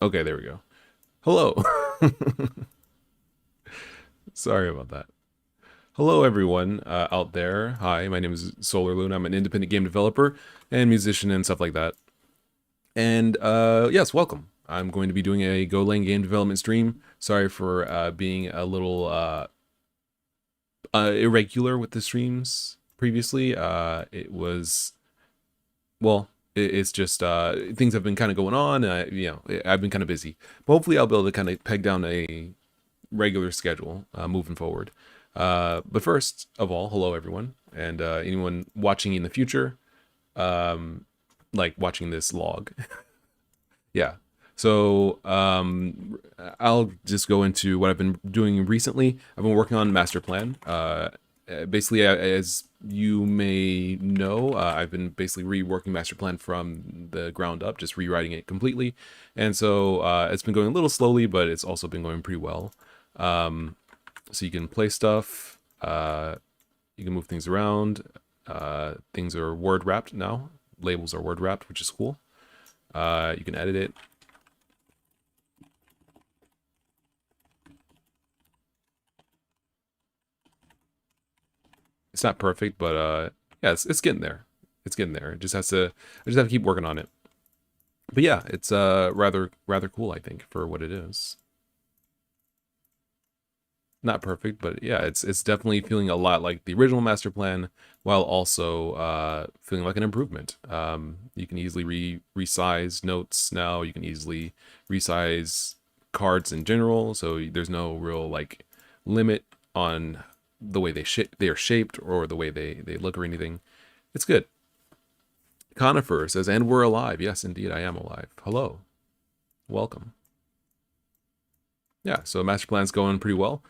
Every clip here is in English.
Okay, there we go. Hello. Sorry about that. Hello, everyone out there. Hi, my name is Solar Loon. I'm an independent game developer and musician and stuff like that. And yes, welcome. I'm going to be doing a Golang game development stream. Sorry for being a little irregular with the streams previously. It was, well, it's just things have been kind of going on. I've been kind of busy. But hopefully, I'll be able to kind of peg down a regular schedule moving forward. But first of all, hello everyone, and anyone watching in the future, like watching this log. Yeah. So I'll just go into what I've been doing recently. I've been working on MasterPlan. Basically, as you may know, I've been basically reworking MasterPlan from the ground up, just rewriting it completely. And so it's been going a little slowly, but it's also been going pretty well. So you can play stuff, you can move things around. Things are word wrapped now. Labels are word wrapped, which is cool. You can edit it. It's not perfect, but yeah, it's getting there. It's getting there. It just has to. I just have to keep working on it. But yeah, it's rather cool, I think, for what it is. Not perfect, but yeah, it's definitely feeling a lot like the original master plan, while also feeling like an improvement. You can easily resize notes now. You can easily resize cards in general, so there's no real like limit on the way they are shaped or the way they look or anything. It's good. Conifer says, "And we're alive." Yes, indeed, I am alive. Hello, welcome. Yeah, so master plan's going pretty well.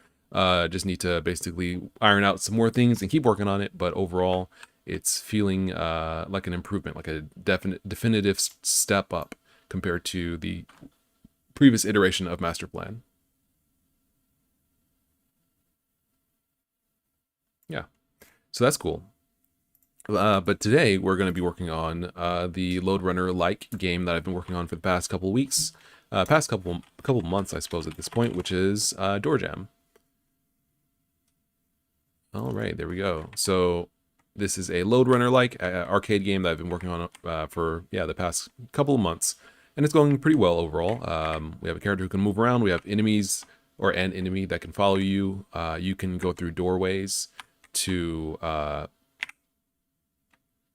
Just need to basically iron out some more things and keep working on it. But overall, it's feeling like an improvement, like a definitive step up compared to the previous iteration of master plan. Yeah, so that's cool. But today we're going to be working on the Load Runner like game that I've been working on for the past couple of weeks, past couple months, I suppose, at this point, which is Doorjamb. All right, there we go. So this is a Load Runner like arcade game that I've been working on for the past couple of months, and it's going pretty well overall. We have a character who can move around. We have enemies or an enemy that can follow you. You can go through doorways to kind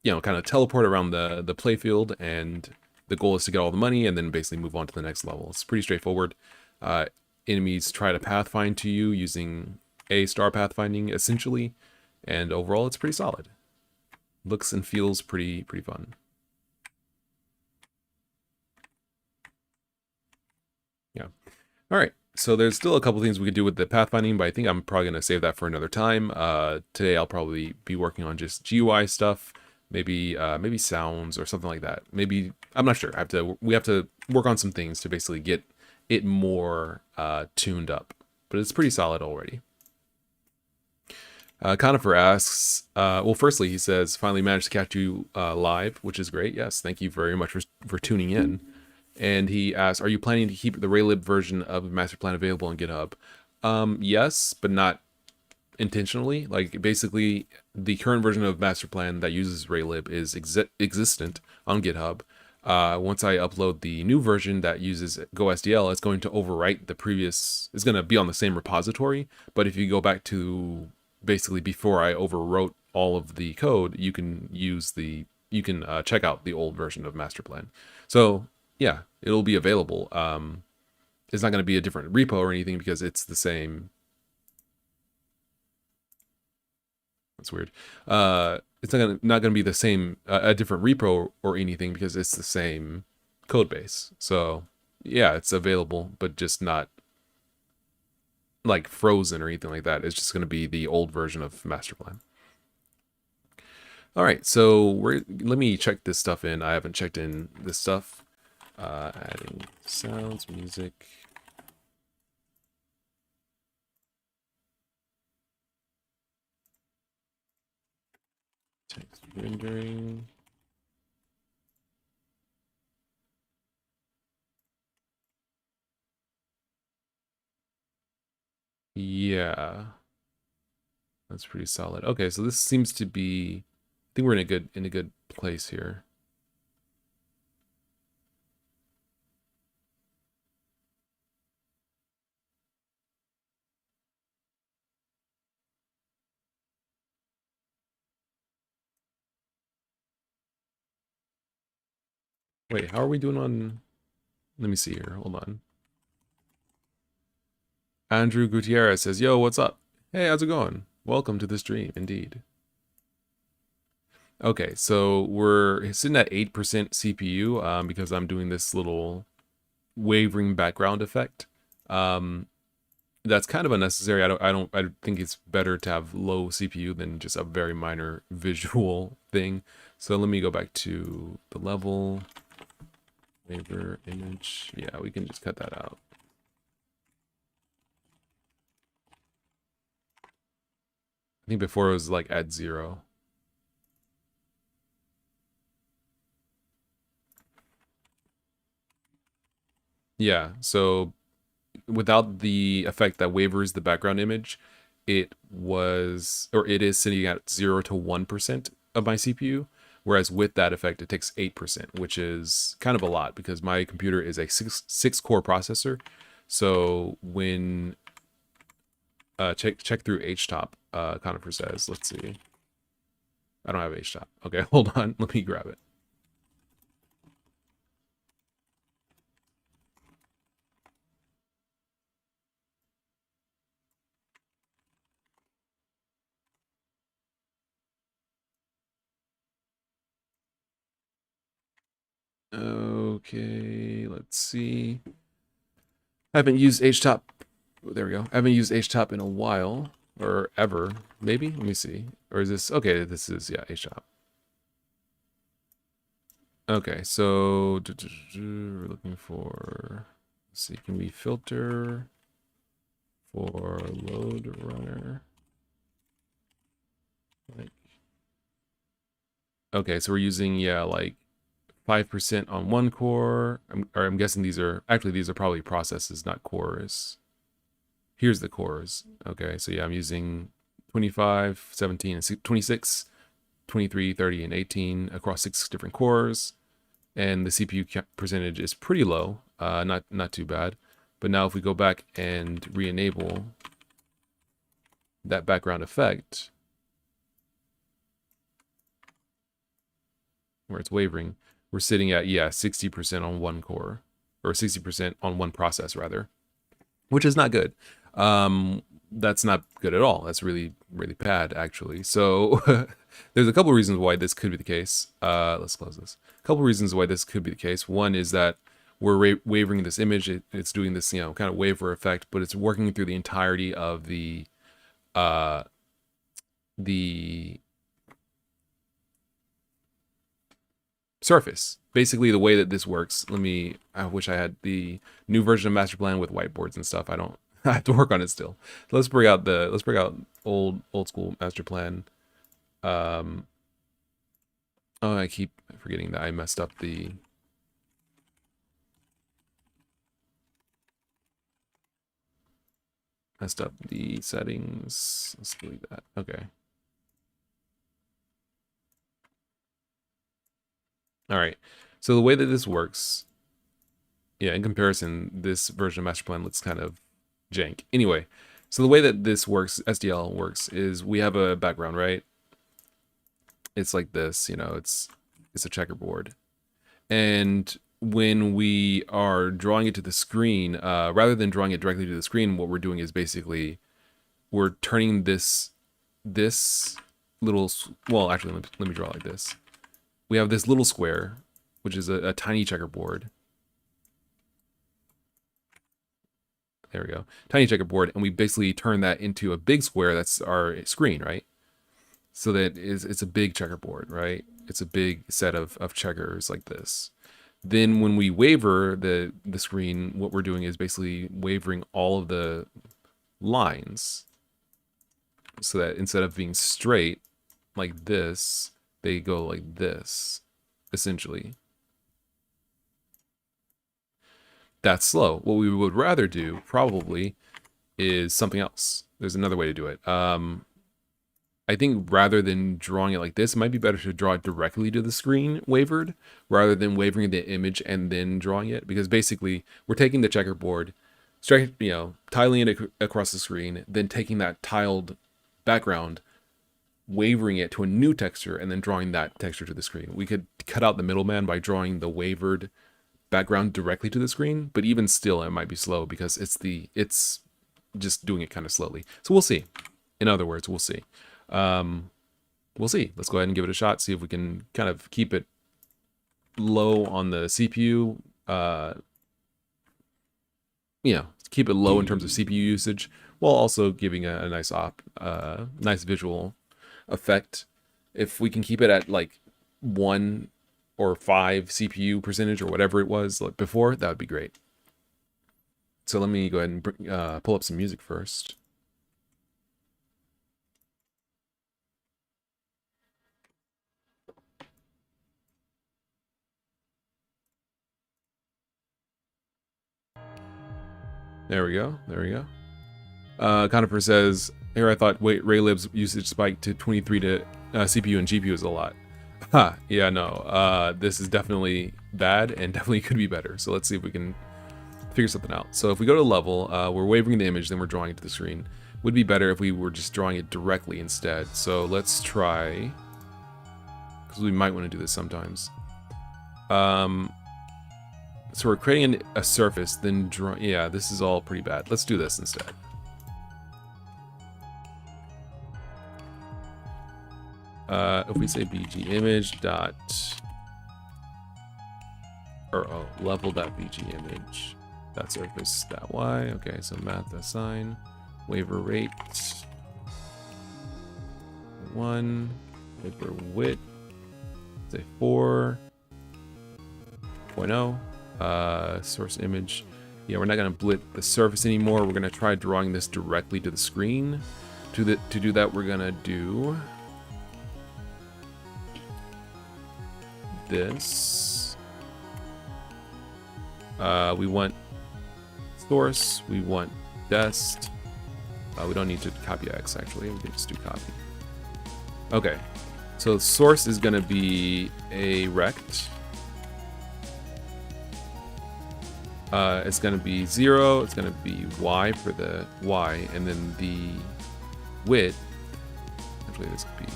of teleport around the playfield, and the goal is to get all the money and then basically move on to the next level. It's pretty straightforward. Enemies try to pathfind to you using A-star pathfinding, essentially, and overall it's pretty solid. Looks and feels pretty fun. Yeah. All right. So there's still a couple things we could do with the pathfinding, but I think I'm probably going to save that for another time. Today I'll probably be working on just GUI stuff, maybe sounds or something like that. Maybe, I'm not sure. We have to work on some things to basically get it more tuned up, but it's pretty solid already. Conifer asks, well, firstly, he says, finally managed to catch you live, which is great. Yes, thank you very much for tuning in. And he asks, are you planning to keep the Raylib version of MasterPlan available on GitHub? Yes, but not intentionally. Like, basically, the current version of MasterPlan that uses Raylib is existent on GitHub. Once I upload the new version that uses GoSDL, it's going to overwrite the previous. It's going to be on the same repository. But if you go back to basically before I overwrote all of the code, you can check out the old version of MasterPlan. So yeah, it'll be available. It's not going to be a different repo or anything because it's the same. That's weird. It's not gonna be the same, a different repo or anything because it's the same code base. So yeah, it's available, but just not like frozen or anything like that. It's just gonna be the old version of MasterPlan. All right, so let me check this stuff in. I haven't checked in this stuff. Adding sounds, music. Text rendering. Yeah, that's pretty solid. Okay, so this seems to be, I think we're in a good place here. Wait, how are we doing on, let me see here. Hold on. Andrew Gutierrez says, "Yo, what's up? Hey, how's it going? Welcome to the stream, indeed." Okay, so we're sitting at 8% CPU because I'm doing this little wavering background effect. That's kind of unnecessary. I think it's better to have low CPU than just a very minor visual thing. So let me go back to the level waver image. Yeah, we can just cut that out. I think before it was like at 0. Yeah, so without the effect that wavers the background image, it is sitting at 0 to 1% of my CPU. Whereas with that effect, it takes 8%, which is kind of a lot because my computer is a six core processor. So when check through HTOP, Conifer says, let's see. I don't have HTOP. Okay, hold on. Let me grab it. Okay, let's see. I haven't used HTOP. There we go. I haven't used HTOP in a while or ever. Maybe. Let me see. Or is this okay? This is yeah HTOP. Okay, so we're looking for. Let's see. Can we filter for load runner? Like, okay, so we're using like 5% on one core. I'm guessing these are probably processes, not cores. Here's the cores. Okay, so yeah, I'm using 25, 17, and 26, 23, 30, and 18 across 6 different cores. And the CPU percentage is pretty low, not too bad. But now if we go back and re-enable that background effect, where it's wavering, we're sitting at, 60% on one core, or 60% on one process, rather, which is not good. That's not good at all. That's really, really bad, actually. So there's a couple reasons why this could be the case. Let's close this. A couple reasons why this could be the case. One is that we're wavering this image. It's doing this, kind of waver effect, but it's working through the entirety of the surface. Basically, the way that this works. I wish I had the new version of MasterPlan with whiteboards and stuff. I don't. I have to work on it still. So let's bring out old school MasterPlan. Oh, I keep forgetting that I messed up the settings. Let's delete that. Okay. All right. So the way that this works, in comparison, this version of MasterPlan looks kind of jank. Anyway, so the way that this works, SDL works, is we have a background, right? It's like this, it's a checkerboard. And when we are drawing it to the screen, rather than drawing it directly to the screen, what we're doing is basically we're turning this little, well, actually, let me draw it like this. We have this little square, which is a tiny checkerboard. There we go. Tiny checkerboard, and we basically turn that into a big square that's our screen, right? So that it's a big checkerboard, right? It's a big set of checkers like this. Then when we waver the screen, what we're doing is basically wavering all of the lines so that instead of being straight like this, they go like this, essentially. That's slow. What we would rather do, probably, is something else. There's another way to do it. I think rather than drawing it like this, it might be better to draw it directly to the screen wavered rather than wavering the image and then drawing it, because basically we're taking the checkerboard, tiling it across the screen, then taking that tiled background, wavering it to a new texture, and then drawing that texture to the screen. We could cut out the middleman by drawing the wavered background directly to the screen, but even still it might be slow because it's just doing it kind of slowly. So we'll see. In other words, we'll see. We'll see. Let's go ahead and give it a shot, see if we can kind of keep it low on the CPU, keep it low in terms of CPU usage, while also giving a nice nice visual effect. If we can keep it at like 1 or 5 CPU percentage or whatever it was like before, that would be great. So let me go ahead and pull up some music first. There we go. There we go. Conifer says, here I thought Raylib's usage spiked to 23 to CPU and GPU is a lot. Ha, yeah, no. This is definitely bad and definitely could be better. So let's see if we can figure something out. So if we go to level, we're wavering the image, then we're drawing it to the screen. Would be better if we were just drawing it directly instead. So let's try, because we might want to do this sometimes. So we're creating a surface, then draw. Yeah, this is all pretty bad. Let's do this instead. If we say bg image dot level dot bg image dot surface dot y. Okay, so math assign waver rate 1, waver width say 4.0. Source image. Yeah, we're not going to blit the surface anymore. We're going to try drawing this directly to the screen. To do that, we're going to do this. We want source. We want dest. We don't need to copy X, actually. We can just do copy. Okay. So source is going to be a rect. It's going to be 0, it's going to be y for the y, and then the width, actually this could be,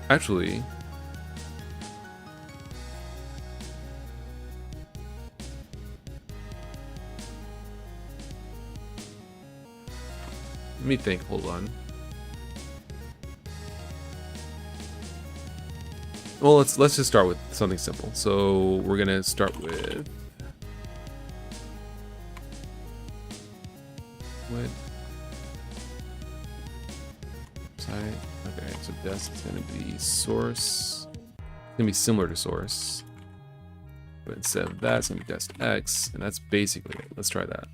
actually, let me think, hold on. Well, let's just start with something simple. So we're gonna start with site. Okay, so dest is gonna be source. It's gonna be similar to source, but instead of that, it's gonna be dest x, and that's basically it. Let's try that.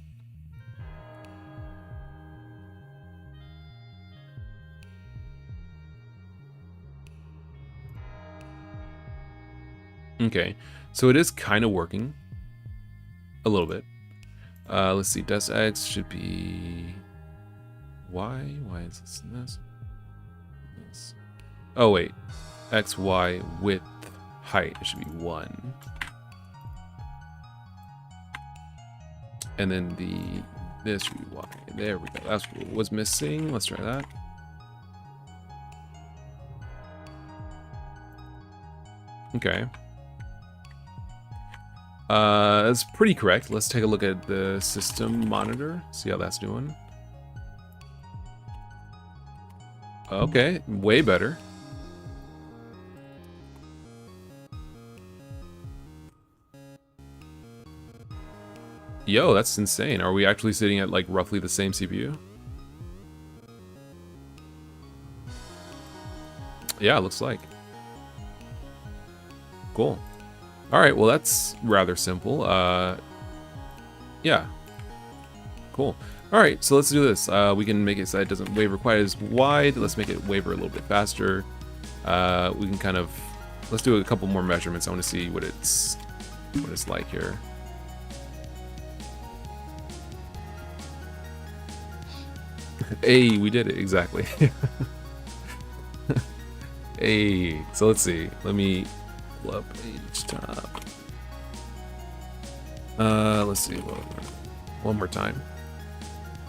Okay, so it is kind of working a little bit. Let's see, dest x should be y. Why is this and this? Oh wait, x, y, width, height. It should be 1. And then this should be y. There we go. That's what was missing. Let's try that. Okay. That's pretty correct. Let's take a look at the system monitor, see how that's doing. Okay, way better. Yo, that's insane. Are we actually sitting at like roughly the same CPU? Yeah, it looks like. Cool. All right, well, that's rather simple. Yeah. Cool. All right, so let's do this. We can make it so it doesn't waver quite as wide. Let's make it waver a little bit faster. We can kind of let's do a couple more measurements. I want to see what it's like here. Hey, we did it exactly. Hey, so let's see. Let me pull up page top. Let's see. One more time.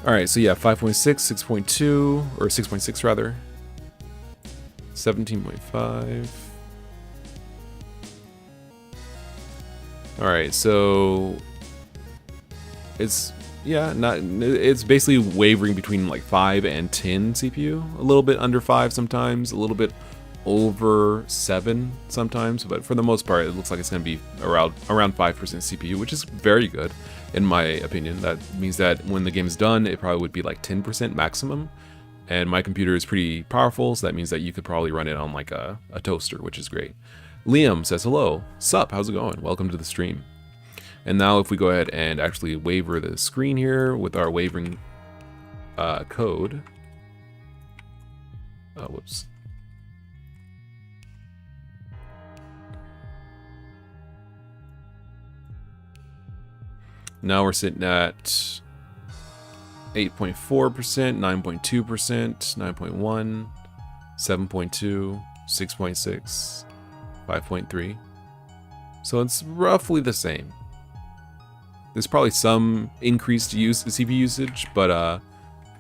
All right, so yeah, 5.6, 6.2, or 6.6 rather. 17.5. All right, so it's it's basically wavering between like 5 and 10 CPU, a little bit under 5 sometimes, a little bit over 7 sometimes, but for the most part it looks like it's going to be around 5% CPU, which is very good in my opinion. That means that when the game is done, it probably would be like 10% maximum, and my computer is pretty powerful, so that means that you could probably run it on like a toaster, which is great. Liam says hello. Sup, how's it going? Welcome to the stream. And now if we go ahead and actually waver the screen here with our wavering code. Whoops. Now we're sitting at 8.4%, 9.2%, 9.1, 7.2, 6.6, 5.3. So it's roughly the same. There's probably some increased CPU usage, but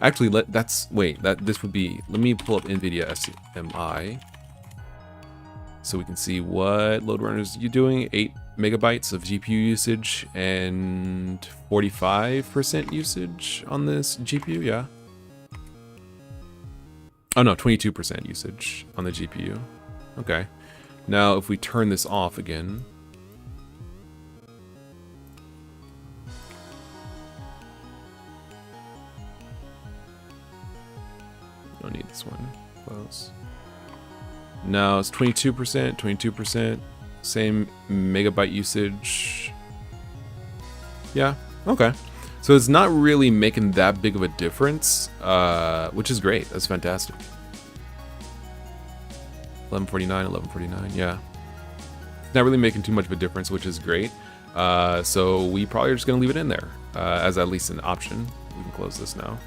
actually this would be, let me pull up NVIDIA SMI so we can see what load runners you're doing. 8 megabytes of GPU usage and 45% usage on this GPU, yeah. Oh no, 22% usage on the GPU. Okay. Now if we turn this off again, don't need this one. Close. Now it's 22%, 22%, same megabyte usage. Yeah, okay. So it's not really making that big of a difference, which is great. That's fantastic. 1149, 1149, yeah. It's not really making too much of a difference, which is great. So we probably are just gonna leave it in there as at least an option. We can close this now.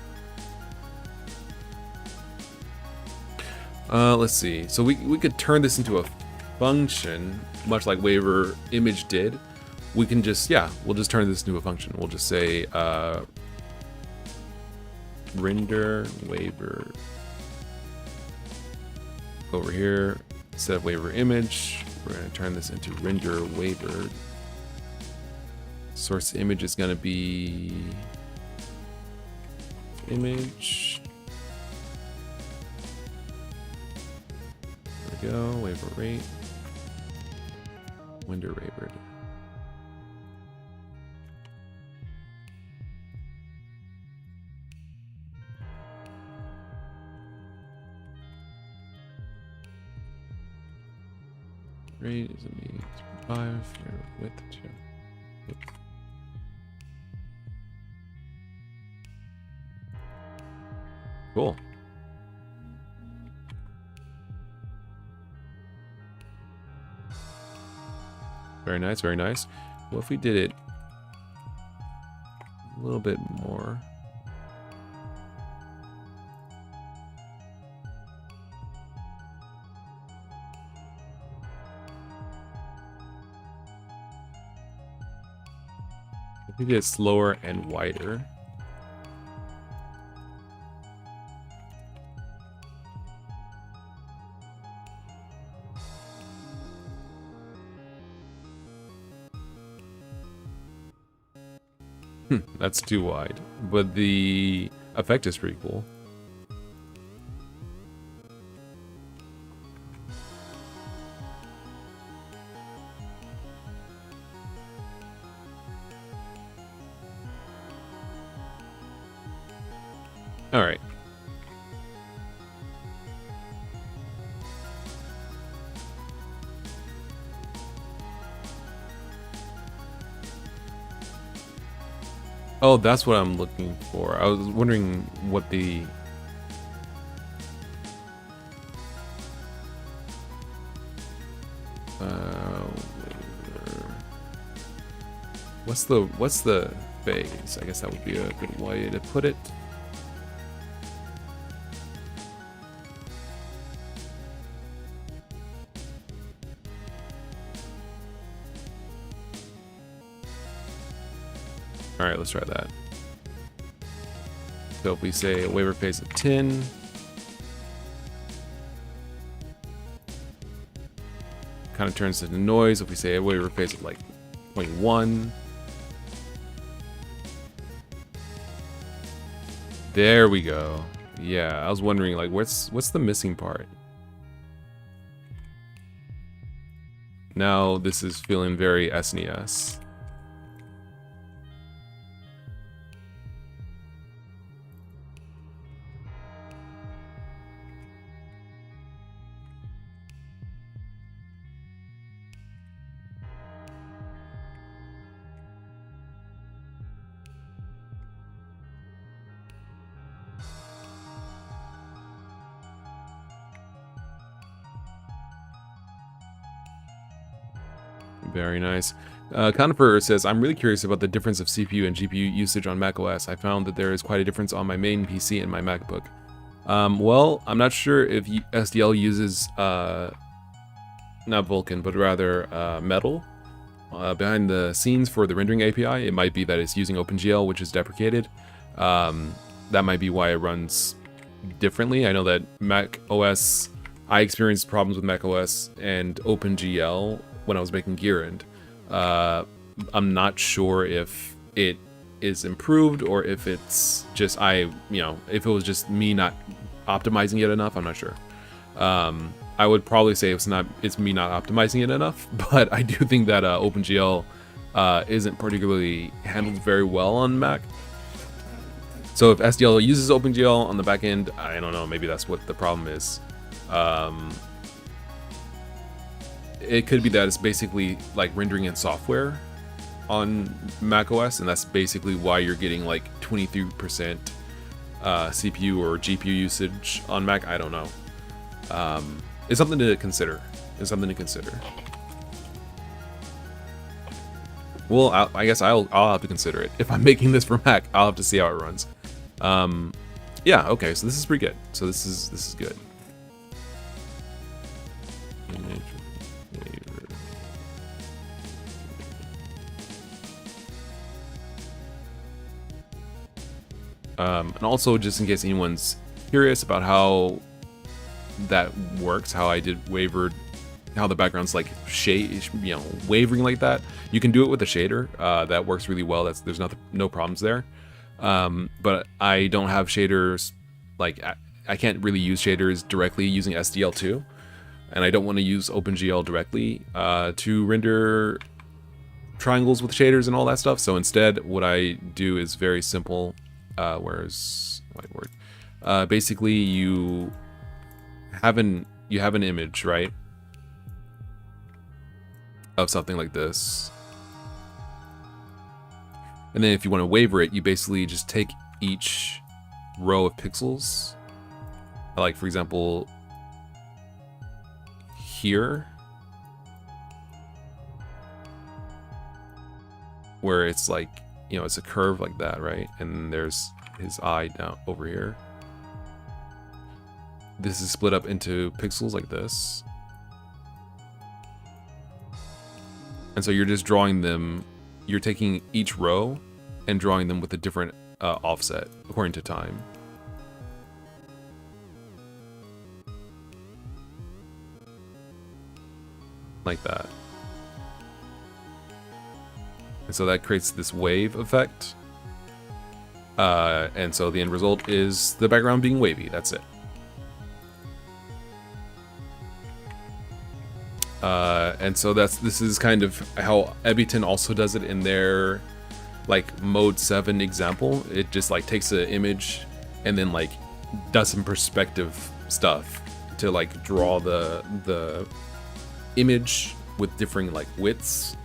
Let's see. So we could turn this into a function, much like waver image did. We can just, we'll just turn this into a function. We'll just say render waver over here. Instead of waver image, we're going to turn this into render waver. Source image is going to be image. There we go, waver rate. Render wavered. Rate is a mean 5, width 2. Yep. Cool. Very nice, very nice. What if we did it a little bit more? If we did it slower and wider. That's too wide, but the effect is pretty cool. All right. Oh, that's what I'm looking for. I was wondering what the... What's the phase? I guess that would be a good way to put it. All right, let's try that. So if we say a waiver phase of 10, kind of turns into noise. If we say a waiver phase of like 0.1, there we go. Yeah, I was wondering like what's the missing part? Now this is feeling very SNES. Very nice. Conifer says, I'm really curious about the difference of CPU and GPU usage on macOS. I found that there is quite a difference on my main PC and my MacBook. Well, I'm not sure if SDL uses, not Vulkan, but rather Metal. Behind the scenes for the rendering API, it might be that it's using OpenGL, which is deprecated. That might be why it runs differently. I know that macOS, I experienced problems with macOS and OpenGL when I was making Gearend. I'm not sure if it is improved or if it's just if it was just me not optimizing it enough. I'm not sure. I would probably say it's me not optimizing it enough, but I do think that OpenGL isn't particularly handled very well on Mac. So if SDL uses OpenGL on the back end, I don't know, maybe that's what the problem is. It could be that it's basically like rendering in software on macOS, and that's basically why you're getting like 23% CPU or GPU usage on Mac. I don't know. It's something to consider. Well, I guess I'll have to consider it. If I'm making this for Mac, I'll have to see how it runs. Yeah, okay, so this is pretty good. So this is good. And also, just in case anyone's curious about how that works, how I did wavered, how the background's like wavering like that. You can do it with a shader. That works really well. There's no problems there. But I don't have shaders. Like I can't really use shaders directly using SDL2, and I don't want to use OpenGL directly to render triangles with shaders and all that stuff. So instead, what I do is very simple. Where's whiteboard? Basically, you have an image, right, of something like this, and then if you want to waver it, you basically just take each row of pixels, like for example here, where it's like, it's a curve like that, right? And there's his eye down over here. This is split up into pixels like this. And so you're just drawing them, you're taking each row and drawing them with a different offset according to time. Like that. And so that creates this wave effect. And so the end result is the background being wavy. That's it. And so this is kind of how Ebiton also does it in their like mode 7 example. It just like takes an image and then like does some perspective stuff to like draw the image with differing like widths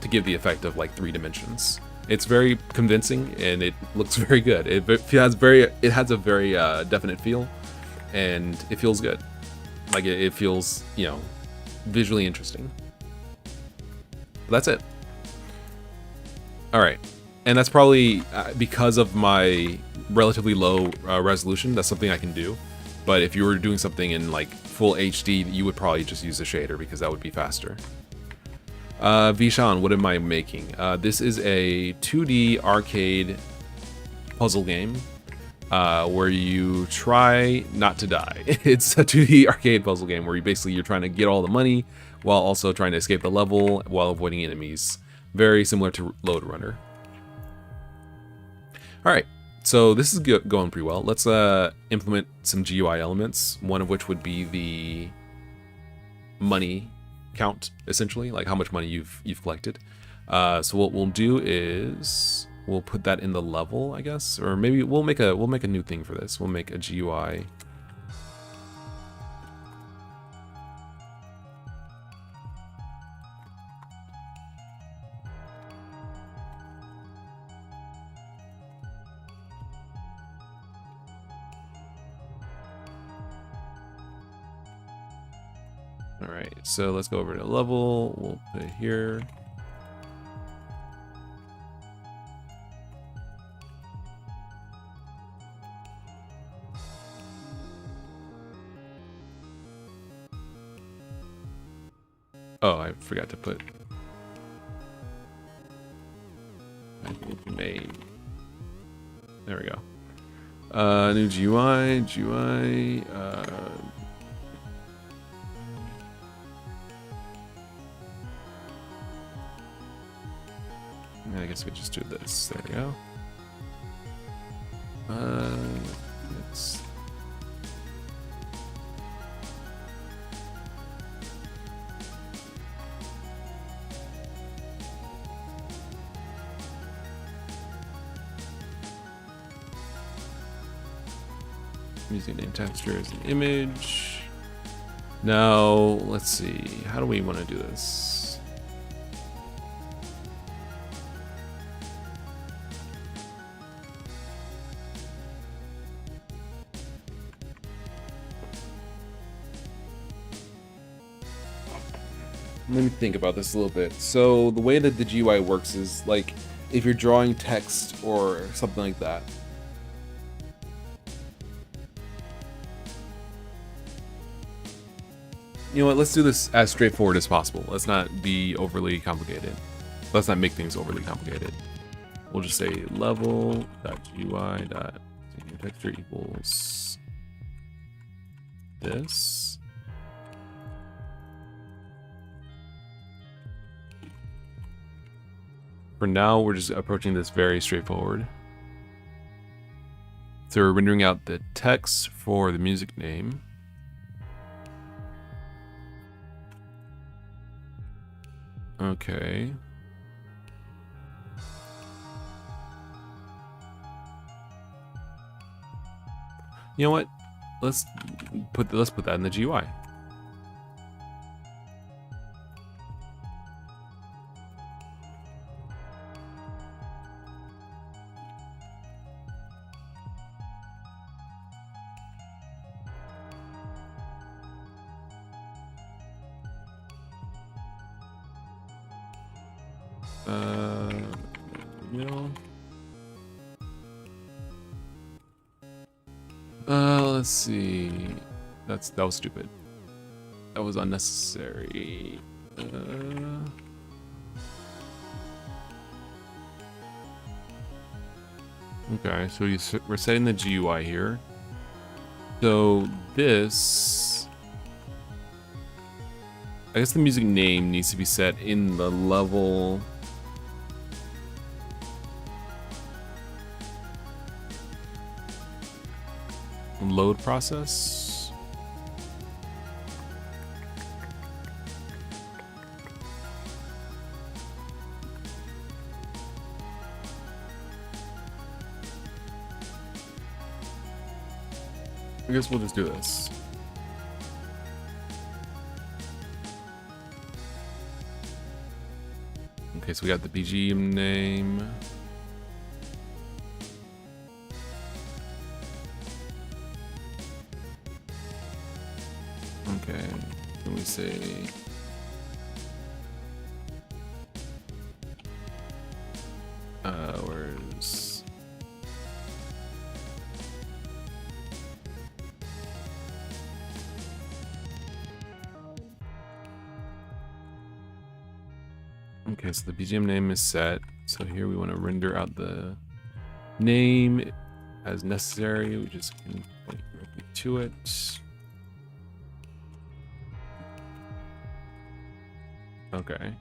to give the effect of like 3 dimensions. It's very convincing and it looks very good. It has a very definite feel, and it feels good. Like it feels, visually interesting. But that's it. All right, and that's probably because of my relatively low resolution. That's something I can do. But if you were doing something in like full HD, you would probably just use a shader because that would be faster. Vishan, what am I making? This is a 2D arcade puzzle game where you try not to die. It's a 2D arcade puzzle game where you're trying to get all the money while also trying to escape the level while avoiding enemies. Very similar to Load Runner. All right, so this is going pretty well. Let's implement some GUI elements, one of which would be the money count, essentially, like how much money you've collected. So what we'll do is we'll put that in the level, I guess, or maybe we'll make a new thing for this. We'll make a GUI. All right, so let's go over to level. We'll put it here. Oh, I forgot to put main. There we go. New GUI. I guess we just do this. There we go. Let's. Using name texture as an image. Now, let's see. How do we want to do this? Let me think about this a little bit. So the way that the GUI works is like if you're drawing text or something like that. You know what, let's do this as straightforward as possible. Let's not be overly complicated. Let's not make things overly complicated. We'll just say level.gui.texture equals this. For now, we're just approaching this very straightforward. So we're rendering out the text for the music name. Okay. You know what? Let's put that in the GUI. Let's see. That was stupid. That was unnecessary. Okay, so we're setting the GUI here. So this, I guess the music name needs to be set in the level. Load process. I guess we'll just do this. Okay, so we got the BGM name. Okay, can we say Okay, so the BGM name is set. So here we want to render out the name as necessary. We just can point directly to it. Okay.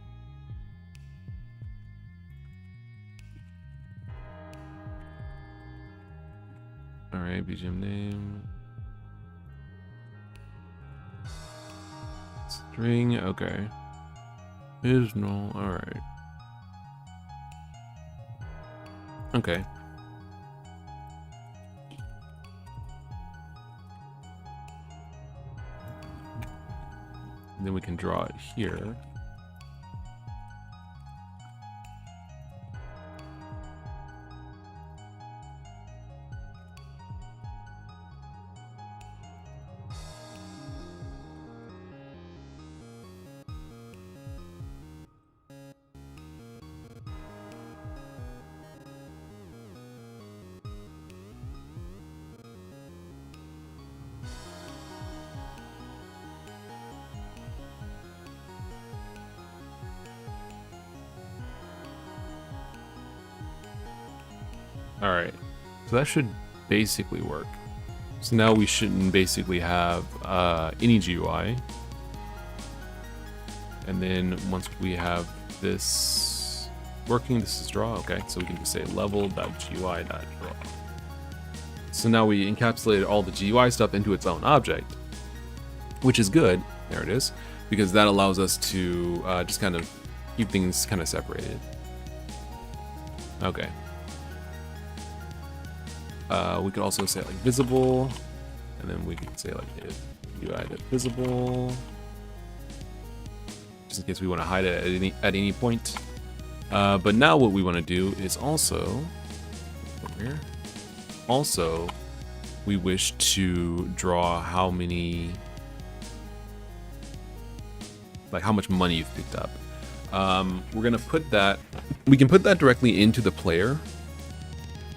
All right, BGM name. String, okay. Is null, all right. Okay. And then we can draw it here. All right, so that should basically work. So now we shouldn't basically have any GUI. And then once we have this working, this is draw, okay? So we can just say level.gui.draw. So now we encapsulated all the GUI stuff into its own object, which is good, there it is, because that allows us to just kind of keep things kind of separated. Okay. We could also say like visible, and then we could say like UI.visible, just in case we want to hide it at any point. But now what we want to do is also we wish to draw how many, like how much money you've picked up. We're gonna put that, we can put that directly into the player.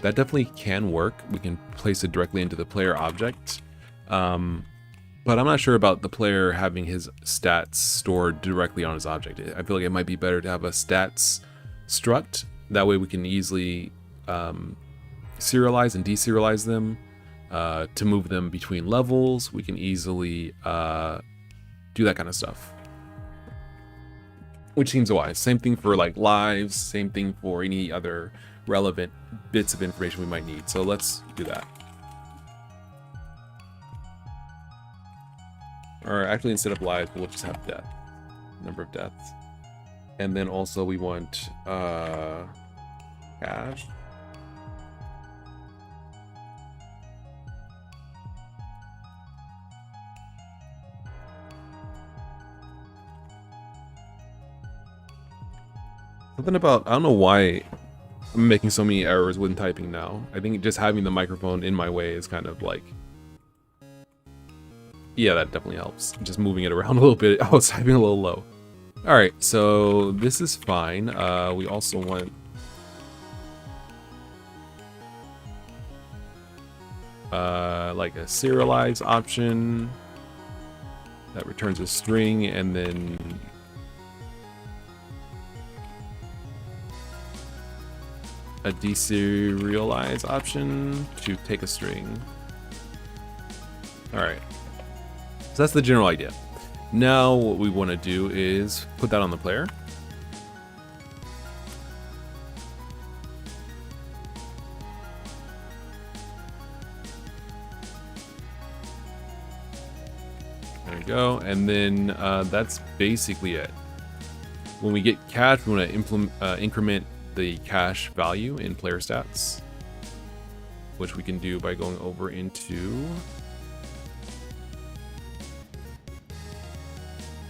That definitely can work. We can place it directly into the player object. But I'm not sure about the player having his stats stored directly on his object. I feel like it might be better to have a stats struct. That way we can easily serialize and deserialize them to move them between levels. We can easily do that kind of stuff, which seems wise. Same thing for like lives, same thing for any other relevant bits of information we might need. So let's do that. Or actually, instead of lives, we'll just have death, number of deaths. And then also we want cash. Something about, I don't know why I'm making so many errors when typing now. I think just having the microphone in my way is kind of like, yeah, that definitely helps. Just moving it around a little bit. I was typing a little low. All right, so this is fine. We also want like a serialize option that returns a string, and then a deserialize option to take a string. All right, so that's the general idea. Now what we want to do is put that on the player. There we go, and then that's basically it. When we get cash, we want to increment the cash value in player stats, which we can do by going over into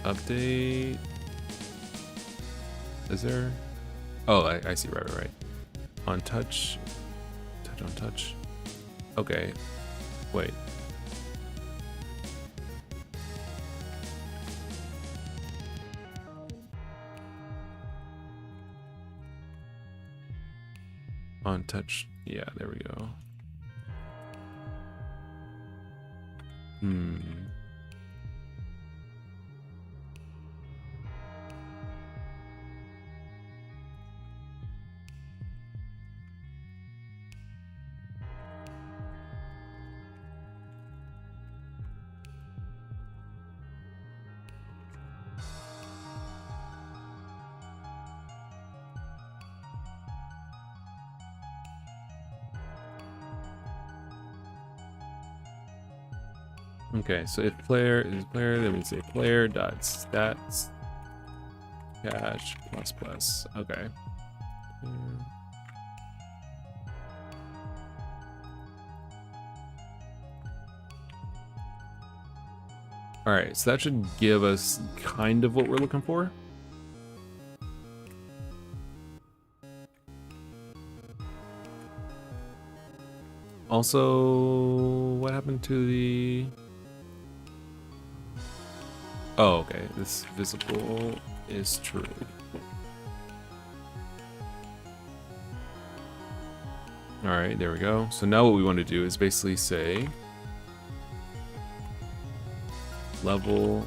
update. Is there? Oh, I see. Right. On touch on touch. Okay, wait. On touch. Yeah, there we go. Okay, so if player is player, then we say player dot stats cache plus plus. Okay. All right, so that should give us kind of what we're looking for. Also, what happened to the... Oh, okay, this visible is true. All right, there we go. So now what we want to do is basically say level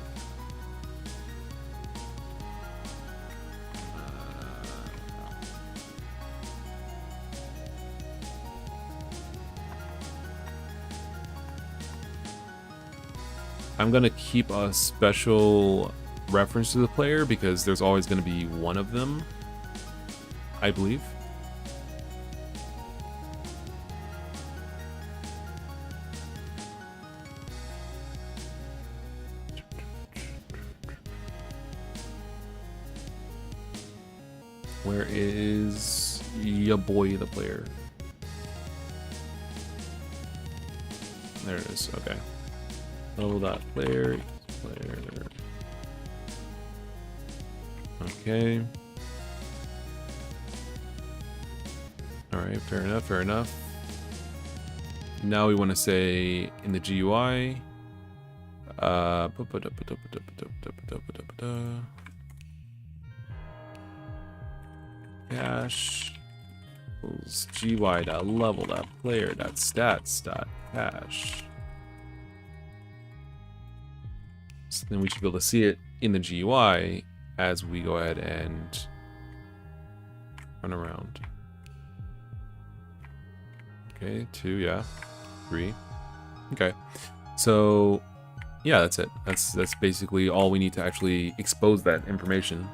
I'm gonna keep a special reference to the player because there's always gonna be one of them, I believe. Where is ya boy, the player? There it is, okay. Level.player, player. Okay. Alright, fair enough, fair enough. Now we want to say in the GUI, cache equals GUI.level.player.stats.cache. So then we should be able to see it in the GUI as we go ahead and run around. Okay, 2, yeah, 3. Okay, so yeah, that's it. That's basically all we need to actually expose that information.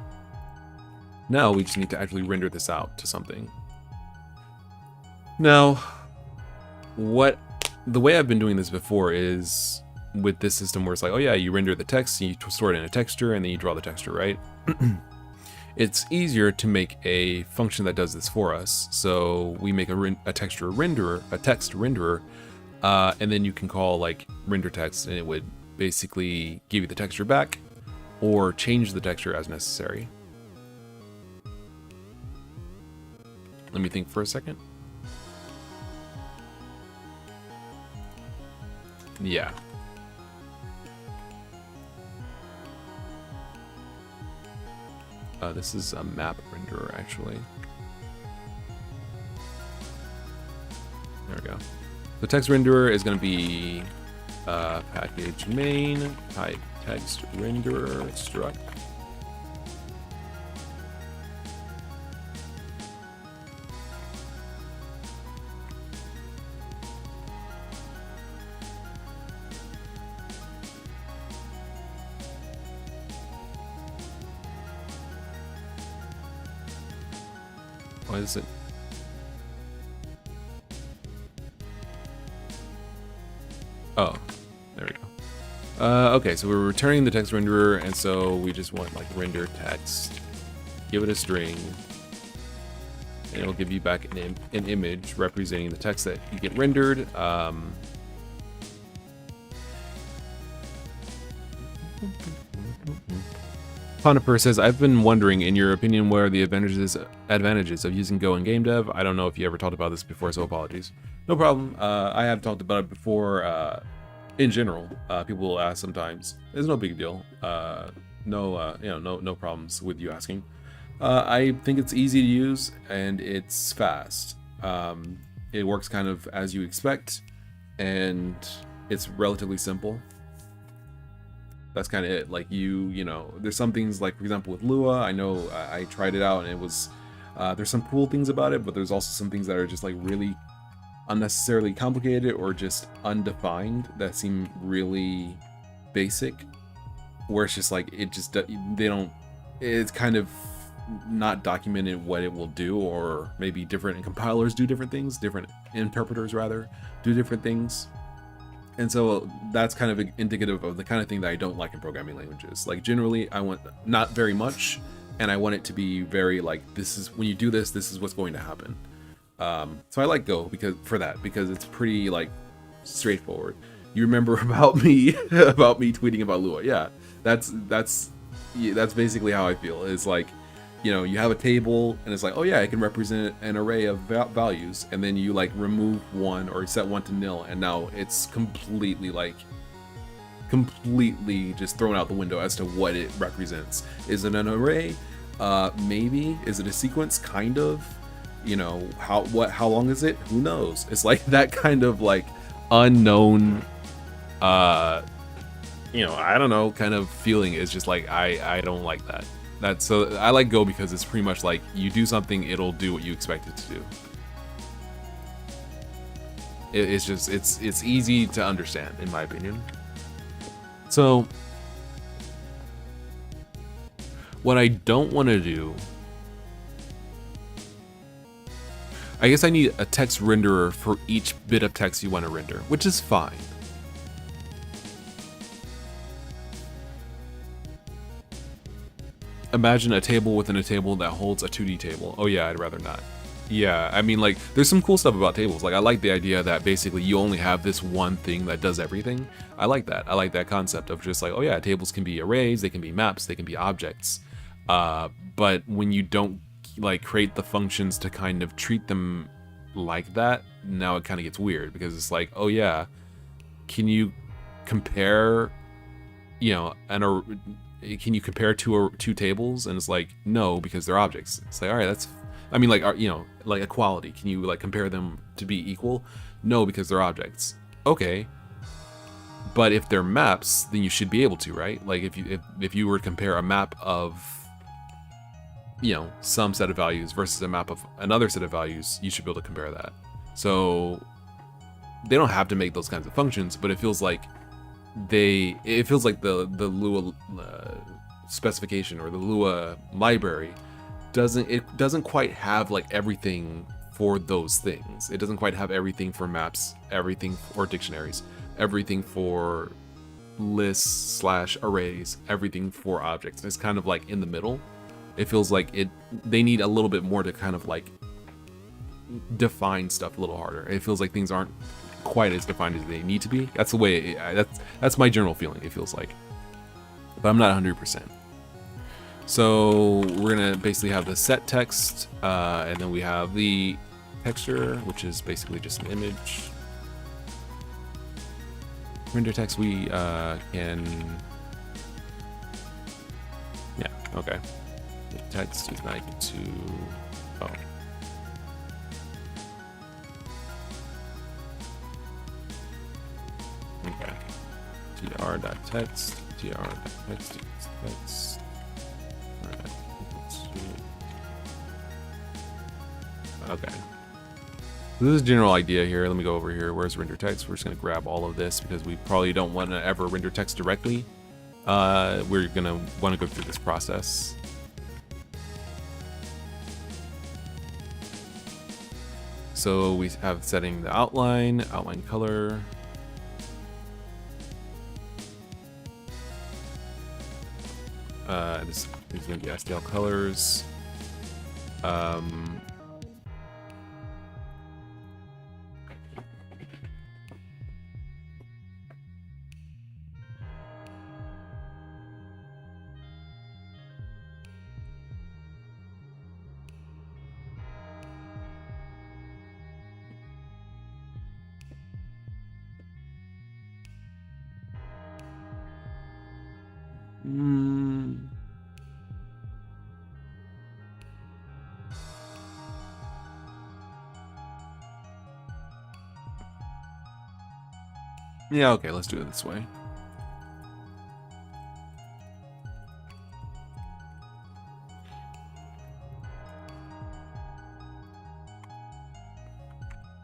Now we just need to actually render this out to something. Now, the way I've been doing this before is with this system where it's like, oh yeah, you render the text, you store it in a texture, and then you draw the texture, right? It's easier to make a function that does this for us. So we make a text renderer, and then you can call like render text, and it would basically give you the texture back, or change the texture as necessary. Let me think for a second. Yeah. This is a map renderer, actually. There we go. The text renderer is going to be package main type text renderer struct. Why is it? Oh, there we go. Okay, so we're returning the text renderer, and so we just want like render text. Give it a string, and it'll give you back an image representing the text that you get rendered. Poniper says, I've been wondering, in your opinion, what are the advantages of using Go in game dev? I don't know if you ever talked about this before, so apologies. No problem. I have talked about it before. In general, people will ask sometimes. It's no big deal. No problems with you asking. I think it's easy to use and it's fast. It works kind of as you expect, and it's relatively simple. That's kind of it. Like you know, there's some things like, for example, with Lua, I know I tried it out and it was, there's some cool things about it, but there's also some things that are just like really unnecessarily complicated or just undefined that seem really basic, where it's just like, it's kind of not documented what it will do, or maybe different compilers do different things, different interpreters rather do different things. And so that's kind of indicative of the kind of thing that I don't like in programming languages. Like generally I want not very much, and I want it to be very like, this is when you do this, this is what's going to happen. So I like Go because it's pretty like straightforward. You remember about me tweeting about Lua? Yeah, that's basically how I feel. It's like, you know, you have a table and it's like, oh yeah, it can represent an array of values, and then you like remove one or set one to nil, and now it's completely just thrown out the window as to what it represents. Is it an array? Maybe. Is it a sequence? Kind of. You know, how long is it? Who knows? It's like that kind of like unknown, you know, I don't know, kind of feeling is just like, I don't like that. So I like Go because it's pretty much like you do something, it'll do what you expect it to do. It's just, it's easy to understand, in my opinion. So what I don't want to do, I guess I need a text renderer for each bit of text you want to render, which is fine. Imagine a table within a table that holds a 2D table. Oh yeah, I'd rather not. Yeah, I mean, like, there's some cool stuff about tables. Like, I like the idea that basically you only have this one thing that does everything. I like that. I like that concept of just like, oh yeah, tables can be arrays, they can be maps, they can be objects. But when you don't like create the functions to kind of treat them like that, now it kind of gets weird, because it's like, oh yeah, can you compare, you know, can you compare two tables? And it's like, no, because they're objects. It's like, all right, that's, I mean, like, you know, like equality. Can you like compare them to be equal? No, because they're objects. Okay, but if they're maps, then you should be able to, right? Like if you were to compare a map of, you know, some set of values versus a map of another set of values, you should be able to compare that. So they don't have to make those kinds of functions, but it feels like the Lua specification or the Lua library doesn't quite have like everything for those things. It doesn't quite have everything for maps, everything for dictionaries, everything for lists / arrays, everything for objects. It's kind of like in the middle. It feels like they need a little bit more to kind of like define stuff a little harder. It feels like things aren't quite as defined as they need to be. That's the way, that's my general feeling, it feels like. But I'm not 100%. So we're gonna basically have the set text, and then we have the texture, which is basically just an image. Render text, we can, yeah, okay. The text is not equal to, oh. Okay. tr.text, tr.text, text. Okay. So this is a general idea here. Let me go over here. Where's render text? We're just going to grab all of this because we probably don't want to ever render text directly. We're going to want to go through this process. So we have setting the outline color. This is going to be STL colors. Yeah, okay, let's do it this way.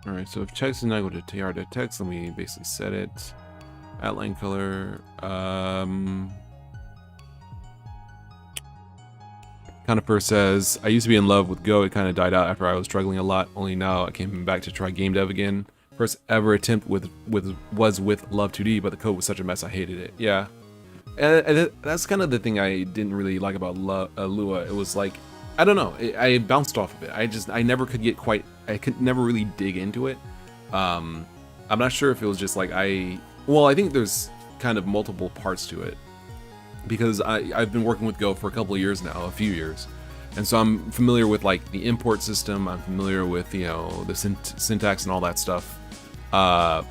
Alright, so if text is not equal to tr.text, then we basically set it. Outline color. Conifer says, I used to be in love with Go. It kind of died out after I was struggling a lot. Only now I came back to try gamedev again. First ever attempt was with Love 2D, but the code was such a mess I hated it. Yeah, and that's kind of the thing I didn't really like about Lua. It was like, I don't know, I bounced off of it. I never could get quite, I could never really dig into it. I'm not sure if it was just like well, I think there's kind of multiple parts to it, because I've been working with Go for a couple of years now, a few years. And so I'm familiar with like the import system. I'm familiar with, the syntax and all that stuff. But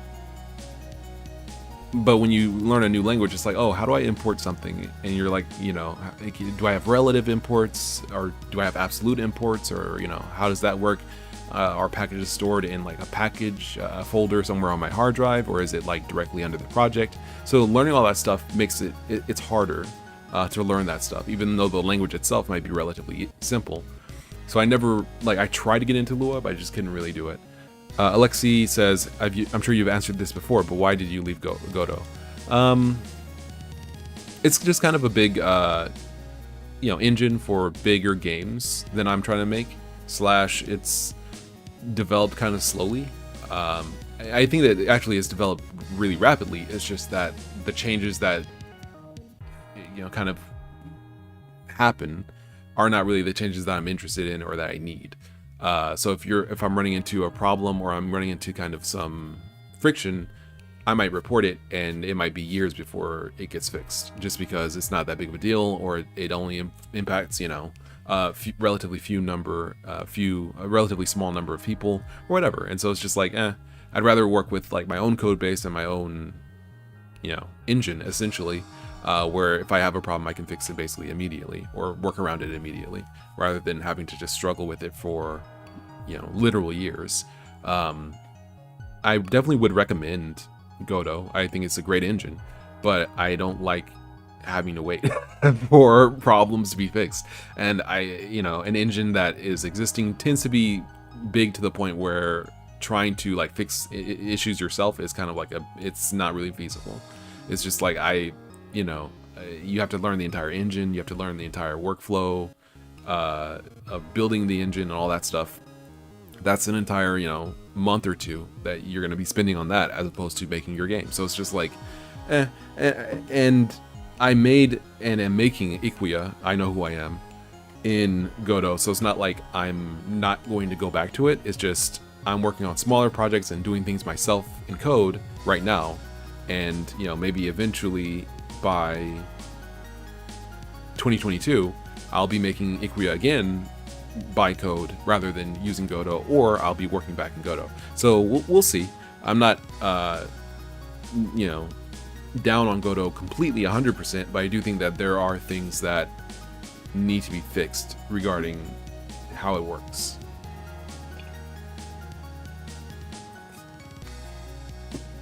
when you learn a new language, it's like, oh, how do I import something? And you're like, do I have relative imports, or do I have absolute imports, or how does that work? Are packages stored in like a package folder somewhere on my hard drive, or is it like directly under the project? So learning all that stuff makes it's harder to learn that stuff, even though the language itself might be relatively simple. So I tried to get into Lua, but I just couldn't really do it. Alexi says, I'm sure you've answered this before, but why did you leave Goto? It's just kind of a big, engine for bigger games than I'm trying to make. / it's developed kind of slowly. I think that it actually has developed really rapidly. It's just that the changes that kind of happen are not really the changes that I'm interested in or that I need. So if I'm running into a problem, or I'm running into kind of some friction, I might report it, and it might be years before it gets fixed, just because it's not that big of a deal, or it only impacts a relatively small number of people, or whatever. And so it's just like, I'd rather work with like my own code base and my own engine, essentially, where if I have a problem, I can fix it basically immediately, or work around it immediately, rather than having to just struggle with it for literal years. I definitely would recommend Goto. I think it's a great engine, but I don't like having to wait for problems to be fixed. And an engine that is existing tends to be big to the point where trying to like fix issues yourself is kind of like it's not really feasible. It's just like you have to learn the entire engine, you have to learn the entire workflow of building the engine and all that stuff. That's an entire month or two that you're going to be spending on that, as opposed to making your game. So it's just like and I made and am making Ikuya, I know who I am, in Goto, so it's not like I'm not going to go back to it. It's just I'm working on smaller projects and doing things myself in code right now, and maybe eventually by 2022 I'll be making Ikuya again by code rather than using Goto, or I'll be working back in Goto. So we'll see. I'm not down on Goto completely 100%, but I do think that there are things that need to be fixed regarding how it works.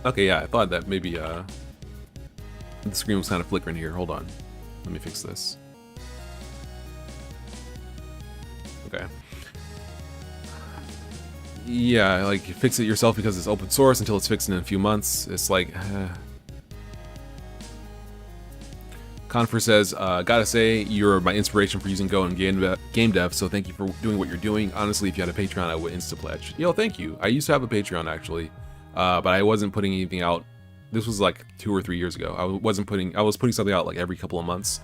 Okay, yeah, I thought that maybe the screen was kind of flickering here. Hold on, let me fix this. Okay. Yeah, like fix it yourself because it's open source until it's fixed in a few months. It's like Confer says, gotta say, you're my inspiration for using Go and game dev, so thank you for doing what you're doing. Honestly, if you had a Patreon, I would insta-pledge. Yo, thank you. I used to have a Patreon, actually, but I wasn't putting anything out. This was like 2 or 3 years ago. I was putting something out like every couple of months,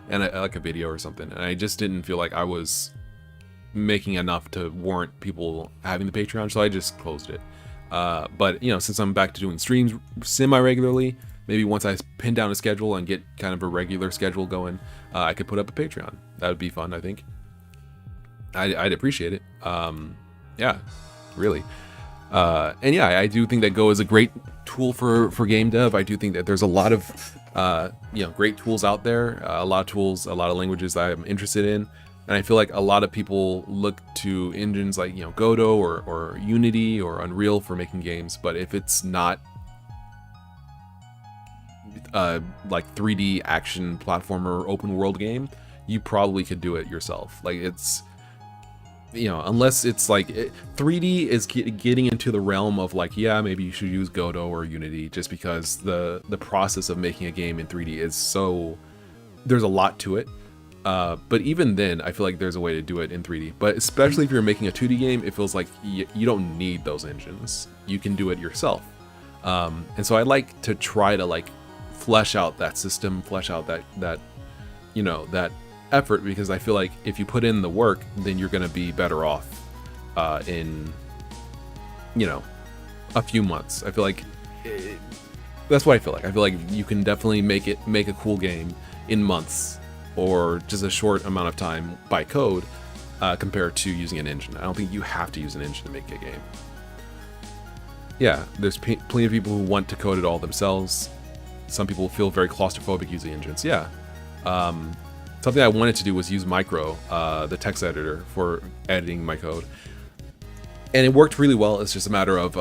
and like a video or something, and I just didn't feel like I was making enough to warrant people having the Patreon, so I just closed it. But since I'm back to doing streams semi-regularly, maybe once I pin down a schedule and get kind of a regular schedule going, I could put up a Patreon. That would be fun, I think. I'd appreciate it. Yeah, really. And yeah, I do think that Go is a great tool for game dev. I do think that there's a lot of great tools out there, a lot of tools, a lot of languages that I'm interested in. And I feel like a lot of people look to engines like Godot or Unity or Unreal for making games, but if it's not like 3D action platformer open world game, you probably could do it yourself. Like it's unless it's like 3D is getting into the realm of like, yeah, maybe you should use Godot or Unity, just because the process of making a game in 3D is so, there's a lot to it. But even then, I feel like there's a way to do it in 3D. But especially if you're making a 2D game, it feels like you don't need those engines. You can do it yourself. And so I like to try to like flesh out that system, flesh out that you know, that effort, because I feel like if you put in the work, then you're going to be better off in, you know, a few months. I feel like that's what I feel like. I feel like you can definitely make a cool game in months or just a short amount of time by code compared to using an engine. I don't think you have to use an engine to make a game. Yeah, there's plenty of people who want to code it all themselves. Some people feel very claustrophobic using engines. Yeah. Something I wanted to do was use Micro, the text editor, for editing my code. And it worked really well. It's just a matter of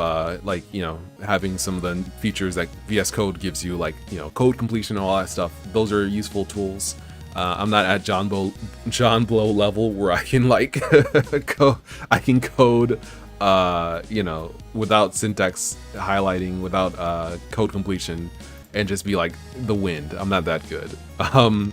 like, you know, having some of the features that VS Code gives you, like, you know, code completion and all that stuff. Those are useful tools. I'm not at John Blow level where I can like I can code you know, without syntax highlighting, without code completion, and just be like the wind. I'm not that good.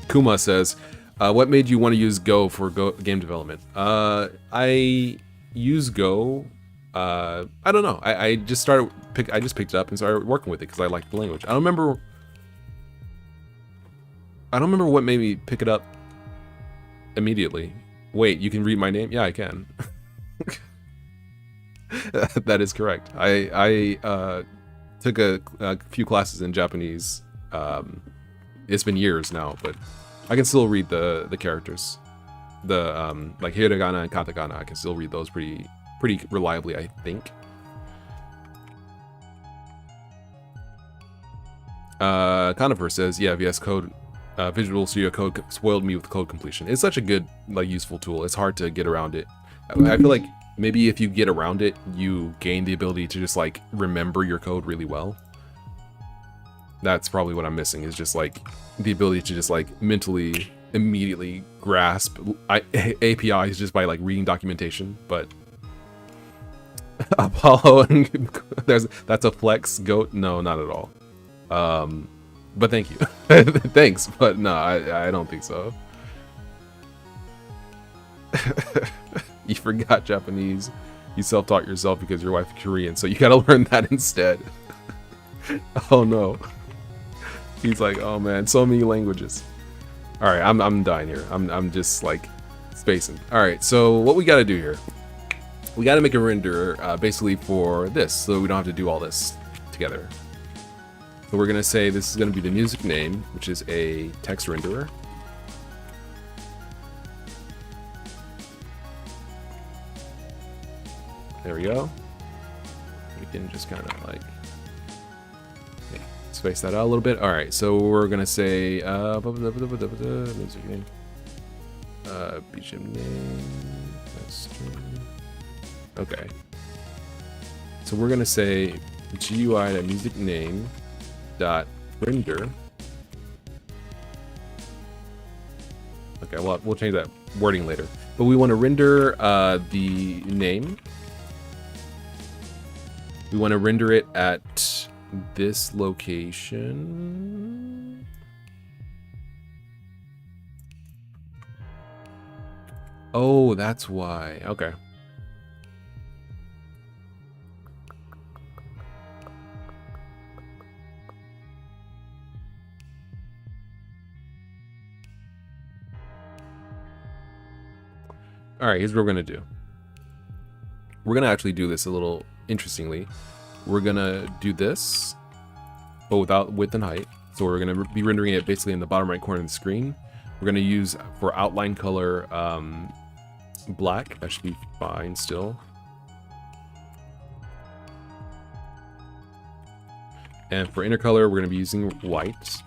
Kuma says, what made you want to use Go for game development? I use Go. I don't know. I just picked it up and started working with it because I liked the language. I don't remember what made me pick it up immediately. Wait, you can read my name? Yeah, I can. That is correct. I took a few classes in Japanese. It's been years now, but I can still read the characters. The like hiragana and katakana, I can still read those pretty reliably, I think. Conifer says, yeah, VS Code, Visual Studio Code spoiled me with code completion. It's such a good, like, useful tool. It's hard to get around it. I feel like maybe if you get around it, you gain the ability to just like remember your code really well. That's probably what I'm missing, is just like the ability to just like mentally immediately grasp APIs just by like reading documentation. But Apollo and that's a flex, goat? No, not at all. But thank you. Thanks, but no, I don't think so. You forgot Japanese. You self-taught yourself because your wife is Korean, so you gotta learn that instead. Oh no. He's like, oh man, so many languages. All right, I'm dying here. I'm just like spacing. All right, so what we gotta do here? We gotta make a renderer basically for this, so we don't have to do all this together. So we're gonna say this is gonna be the music name, which is a text renderer. There we go. We can just kind of like space that out a little bit. All right, so we're gonna say music name, BGM name. Okay. So we're gonna say GUI.music name dot render. Okay, well we'll change that wording later. But we want to render the name. We want to render it at this location. Oh, that's why. Okay. All right, here's what we're going to do. We're going to actually do this a little interestingly. We're going to do this, but without width and height. So we're going to be rendering it basically in the bottom right corner of the screen. We're going to use, for outline color, black. That should be fine still. And for inner color, we're going to be using white.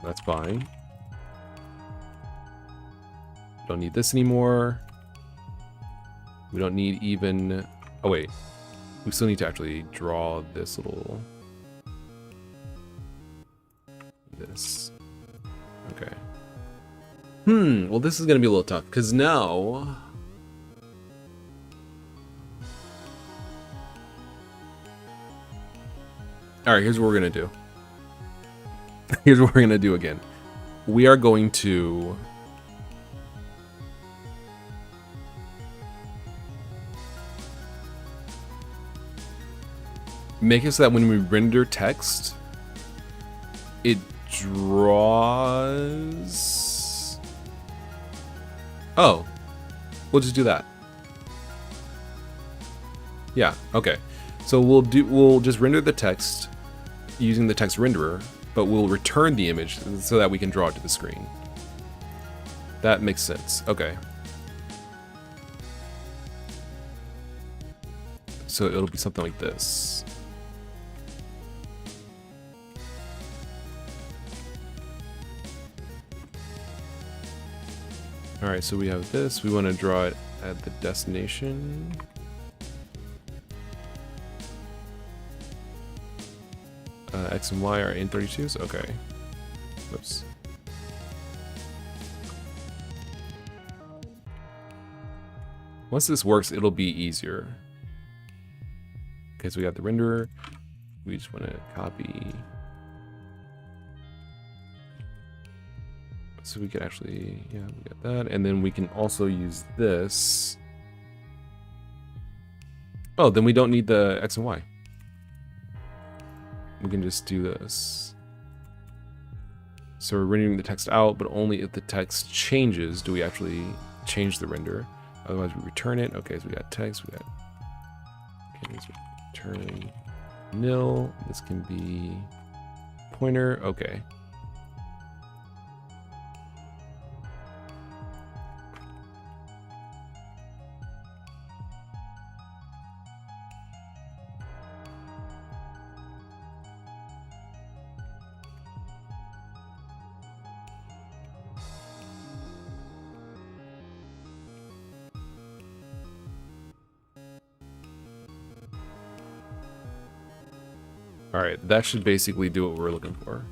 That's fine. Don't need this anymore. We don't need even... Oh, wait. We still need to actually draw this little... This. Okay. Well, this is going to be a little tough, because now... Alright, here's what we're going to do. Here's what we're going to do again. We are going to make it so that when we render text, it draws. Oh, we'll just do that. Yeah, okay. So we'll just render the text using the text renderer, but we'll return the image so that we can draw it to the screen. That makes sense. Okay. So it'll be something like this. All right, so we have this. We want to draw it at the destination. X and Y are in 32s. Okay. Oops. Once this works, it'll be easier. Okay, so we got the renderer. We just want to copy. So we can actually, yeah, we got that. And then we can also use this. Oh, then we don't need the X and Y. We can just do this. So we're rendering the text out, but only if the text changes do we actually change the render. Otherwise we return it. Okay, so we got text, we got, okay, let's return nil. This can be pointer, okay. All right, that should basically do what we're looking for.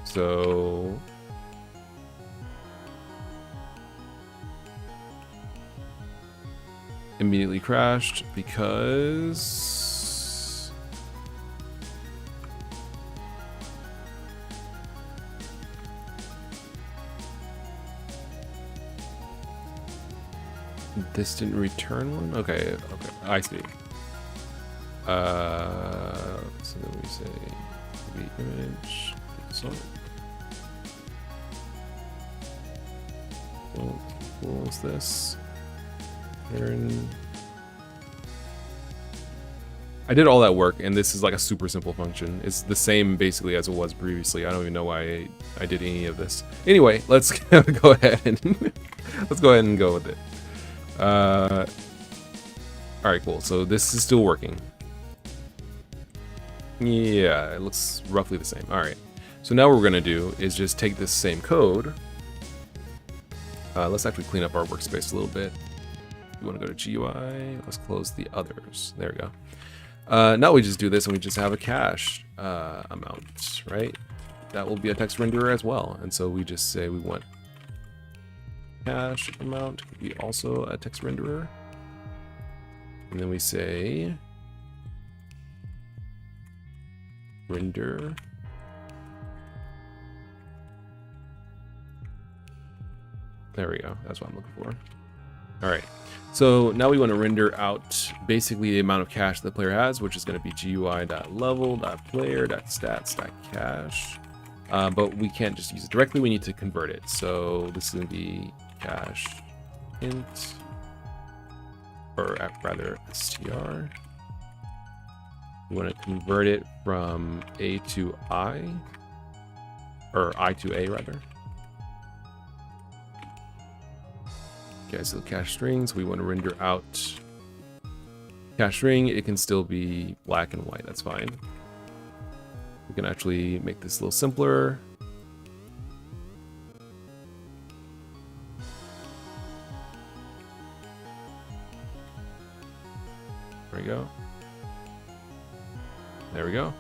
So immediately crashed because this didn't return one? Okay, okay, I see. So then we say the image, so what was this? Turn. I did all that work, and this is like a super simple function. It's the same basically as it was previously. I don't even know why I did any of this. Anyway, let's go ahead and let's go ahead and go with it. All right, cool. So this is still working. Yeah, it looks roughly the same. All right. So now what we're gonna do is just take this same code. Let's actually clean up our workspace a little bit. We want to go to GUI. Let's close the others. There we go. Now we just do this and we just have a cache amount, right? That will be a text renderer as well. And so we just say we want cache amount could be also a text renderer. And then we say render. There we go. That's what I'm looking for. All right. So now we want to render out basically the amount of cache the player has, which is going to be GUI.level.player.stats.cache. But we can't just use it directly. We need to convert it. So this is going to be cache int, or rather str. We want to convert it from A to I, or I to A rather. Okay, so cache strings, we want to render out cache string. It can still be black and white, that's fine. We can actually make this a little simpler. There we go. There we go.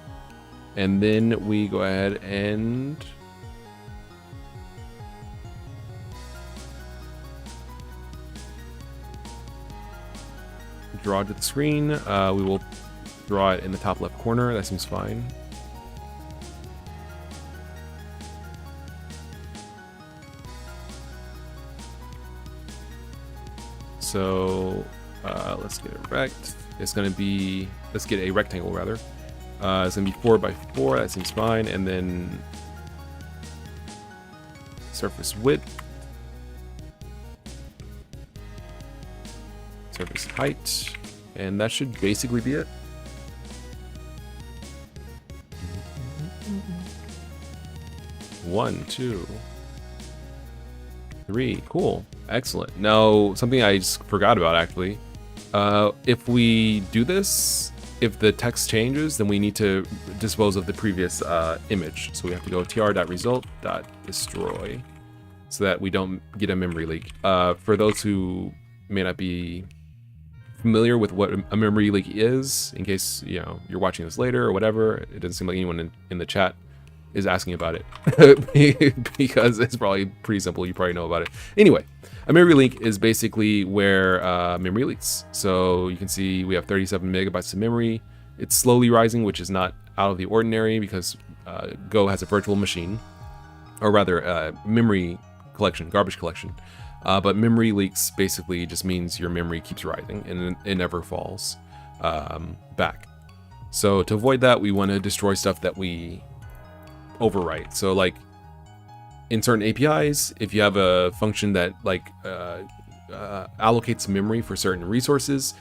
And then we go ahead and draw it to the screen. We will draw it in the top left corner. That seems fine. So let's get it rect. It's going to be, let's get a rectangle rather. It's going to be 4 by 4. That seems fine. And then surface width, surface height, and that should basically be it. One, two, three. Cool. Excellent. Now, something I just forgot about actually. If we do this, if the text changes, then we need to dispose of the previous image. So we have to go tr.result.destroy so that we don't get a memory leak. For those who may not be familiar with what a memory leak is, in case you're watching this later or whatever, it doesn't seem like anyone in the chat is asking about it because it's probably pretty simple. You probably know about it. Anyway, a memory leak is basically where memory leaks. So you can see we have 37 megabytes of memory. It's slowly rising, which is not out of the ordinary because Go has a virtual machine, or rather memory collection, garbage collection. But memory leaks basically just means your memory keeps rising and it never falls back. So to avoid that, we want to destroy stuff that we overwrite. So like in certain APIs, if you have a function that like allocates memory for certain resources,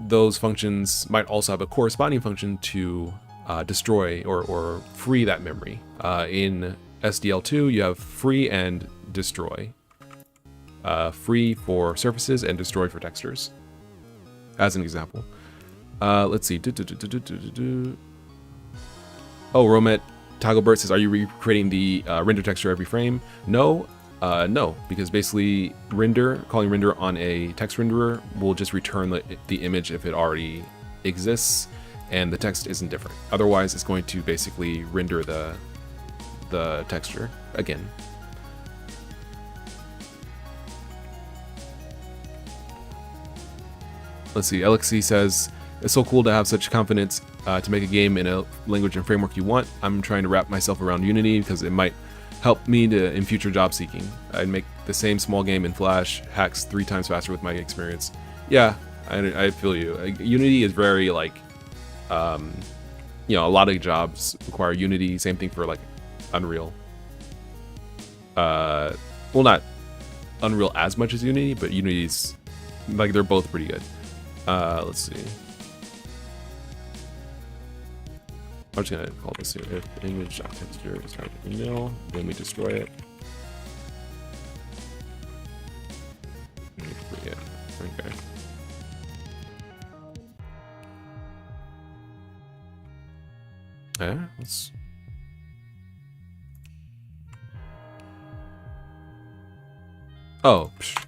those functions might also have a corresponding function to destroy or free that memory. In SDL2, you have free and destroy. Free for surfaces and destroy for textures, as an example. Let's see. Oh, Romet Toggleburst says, are you recreating the render texture every frame? No, no, because basically calling render on a text renderer will just return the image if it already exists and the text isn't different. Otherwise, it's going to basically render the texture again. Let's see, Alexi says, it's so cool to have such confidence to make a game in a language and framework you want. I'm trying to wrap myself around Unity because it might help me in future job seeking. I'd make the same small game in Flash hacks 3 times faster with my experience. Yeah, I feel you. Unity is very like, a lot of jobs require Unity. Same thing for like Unreal. Well, not Unreal as much as Unity, but Unity's like they're both pretty good. Let's see. I'm just gonna call this here if image.texture is trying to nil, then we destroy it. Yeah, okay. Yeah, let's. Oh. Psh.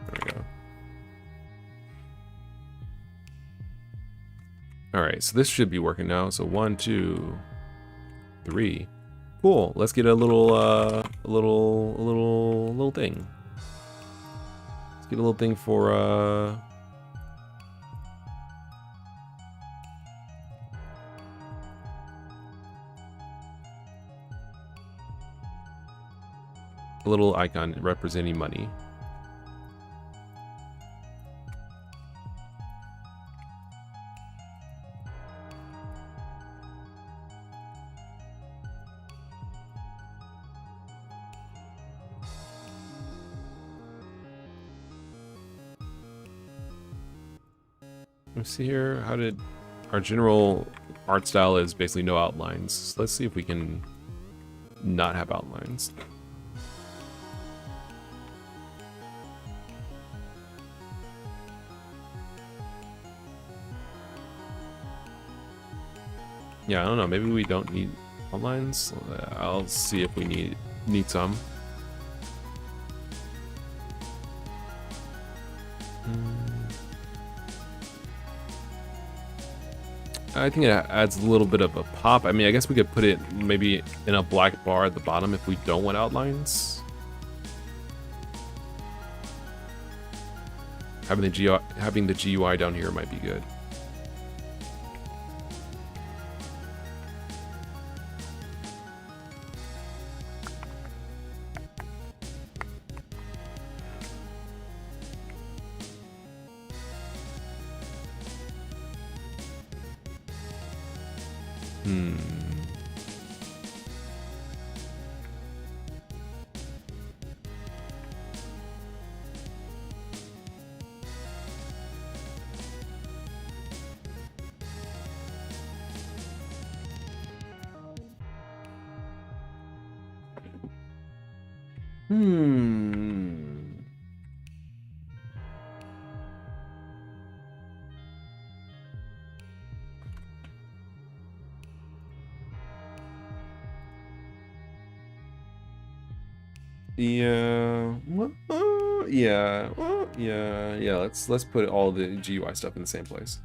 There we go. All right, so this should be working now. So 1, 2, 3. Cool. Let's get a little thing. Let's get a little thing for a little icon representing money. Let's see here. How did our general art style is basically no outlines. So let's see if we can not have outlines. Yeah, I don't know. Maybe we don't need outlines. I'll see if we need some. I think it adds a little bit of a pop. I mean, I guess we could put it maybe in a black bar at the bottom if we don't want outlines. Having the GUI down here might be good. Yeah. Yeah. Let's put all the GUI stuff in the same place.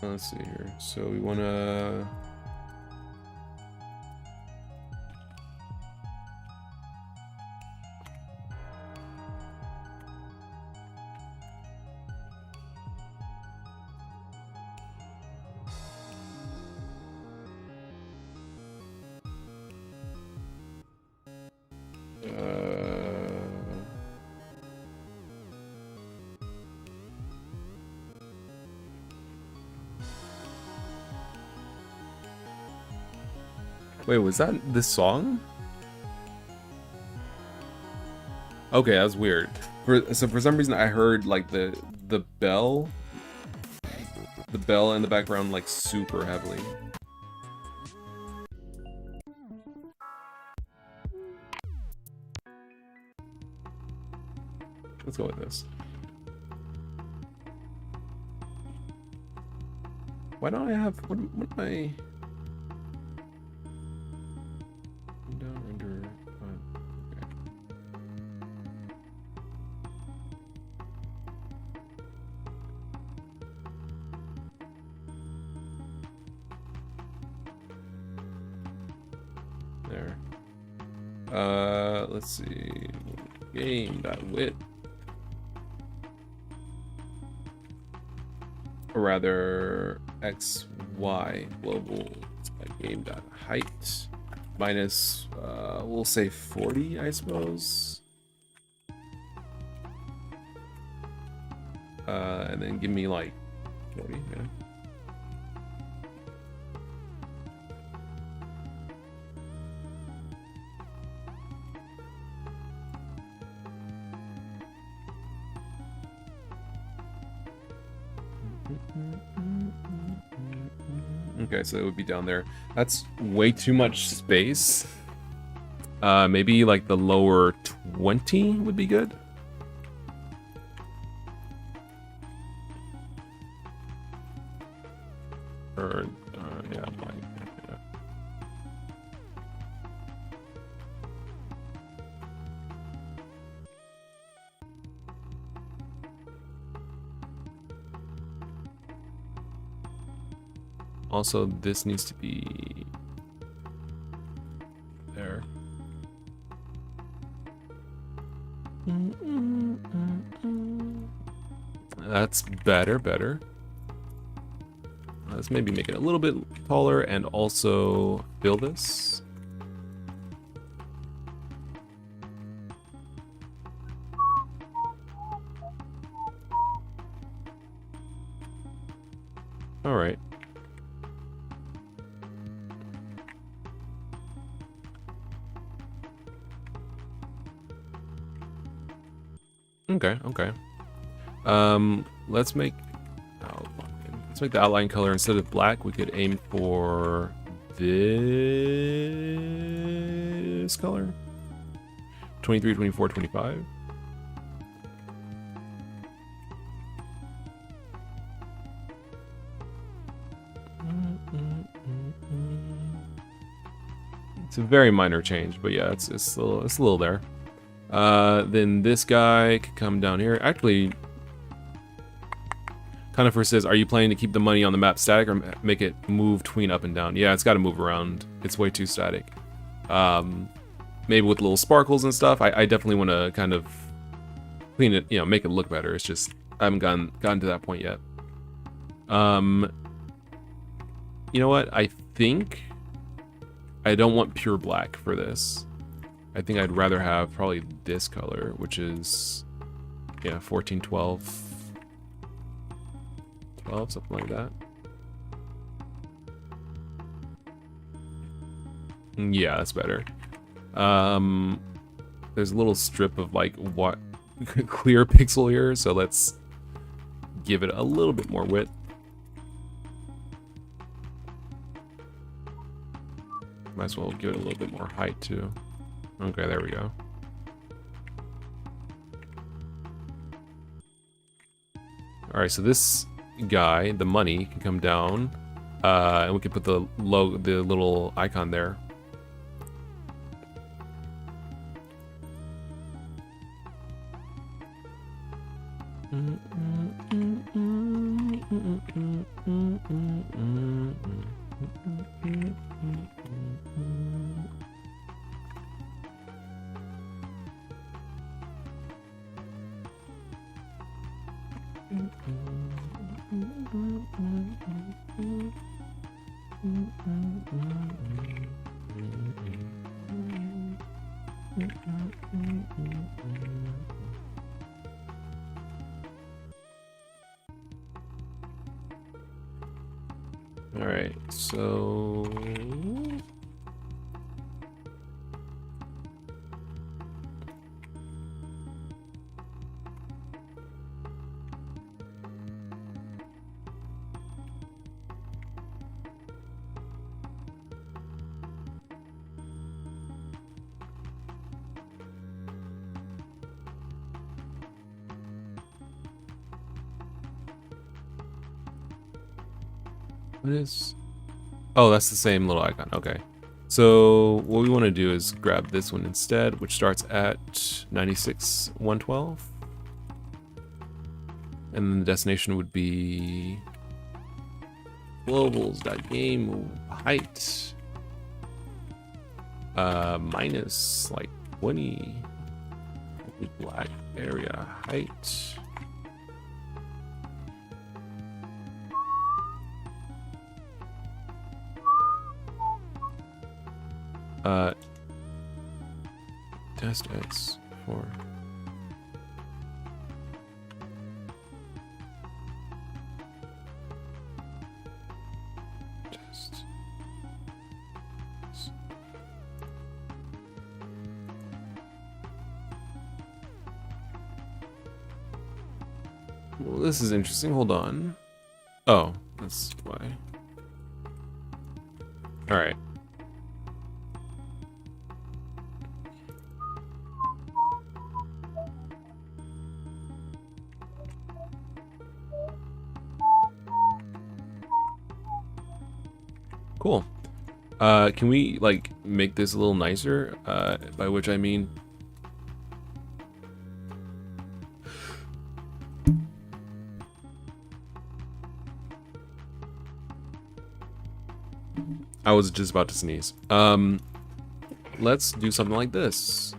Let's see here. So we want to... Wait, was that this song? Okay, that was weird. So for some reason I heard like the bell in the background like super heavily. Let's go with this. Why don't I have what am I? Let's see, game.width, or rather XY global game.height minus, we'll say 40, I suppose. And then give me like 40, yeah. Okay, so it would be down there. That's way too much space. Maybe like the lower 20 would be good. Or, yeah, fine. Yeah. Also, this needs to be there. That's better. Let's maybe make it a little bit taller and also fill this. All right. Okay. Let's make the outline color, instead of black, we could aim for this color. 23, 24, 25. It's a very minor change, but yeah, it's a little there. Then this guy could come down here. Actually, Conifer says, are you planning to keep the money on the map static or make it move between up and down? Yeah, it's got to move around. It's way too static. Maybe with little sparkles and stuff. I definitely want to kind of clean it, make it look better. It's just I haven't gotten to that point yet. you know what? I think I don't want pure black for this. I think I'd rather have probably this color, which is, yeah, 14, 12, 12, something like that. Yeah, that's better. There's a little strip of like what clear pixel here, so let's give it a little bit more width. Might as well give it a little bit more height too. Okay, there we go. All right, so this guy, the money, can come down, and we can put the logo, the little icon there. All right, so what is? Oh, that's the same little icon. Okay. So what we want to do is grab this one instead, which starts at 96,112. And then the destination would be globals.game height minus like 20 black area height. Test X for test. Well, this is interesting. Hold on. Oh, that's why. All right. Cool. Can we like make this a little nicer? By which I mean, I was just about to sneeze. Let's do something like this.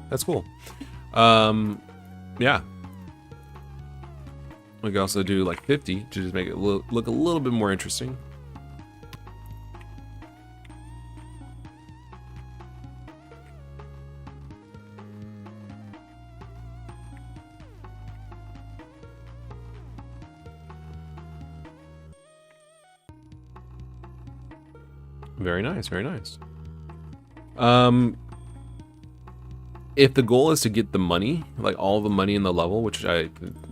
That's cool. Yeah. We can also do like 50 to just make it look a little bit more interesting. Very nice, very nice. If the goal is to get the money, like all the money in the level, which that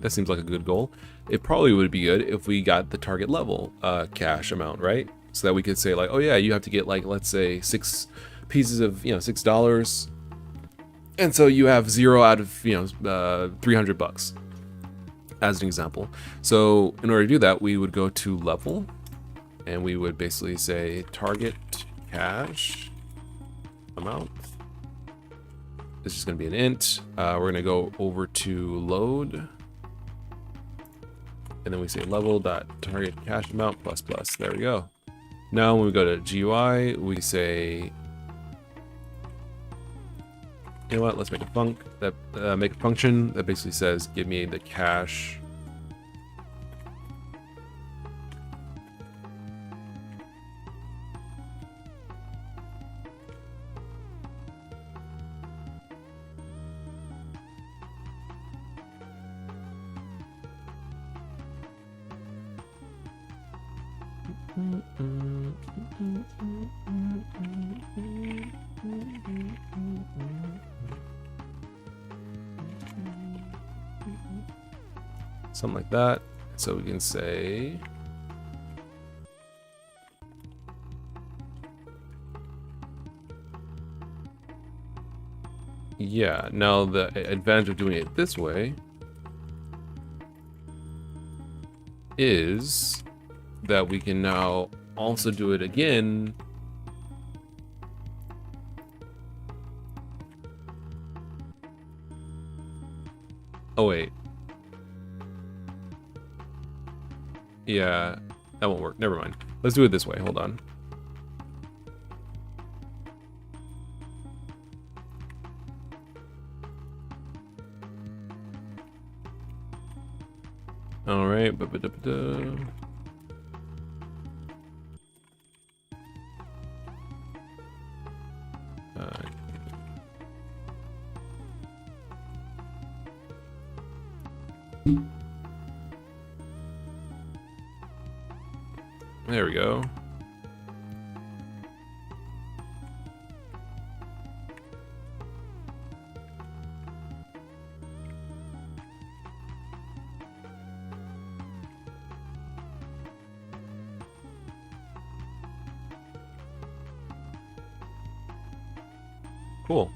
seems like a good goal, it probably would be good if we got the target level cash amount, right? So that we could say like, oh yeah, you have to get like, let's say 6 pieces of, $6. And so you have 0 out of, $300 as an example. So in order to do that, we would go to level and we would basically say target cache amount. This is going to be an int. We're going to go over to load, and then we say level.target cache amount plus plus. There we go. Now when we go to GUI, we say, you know what? Let's make a function that basically says, give me the cache. Something like that. So we can say yeah, now the advantage of doing it this way is that we can now also do it again oh wait, yeah, that won't work. Never mind. Let's do it this way. Hold on. All right. There we go. Cool.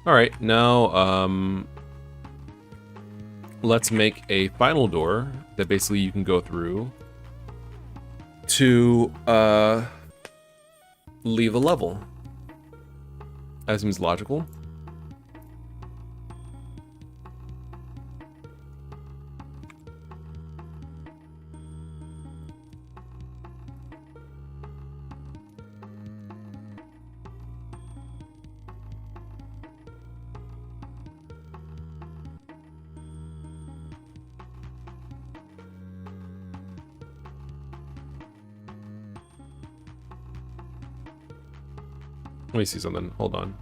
All right, now let's make a final door that basically you can go through to leave a level. That seems logical. Let me see something. Hold on.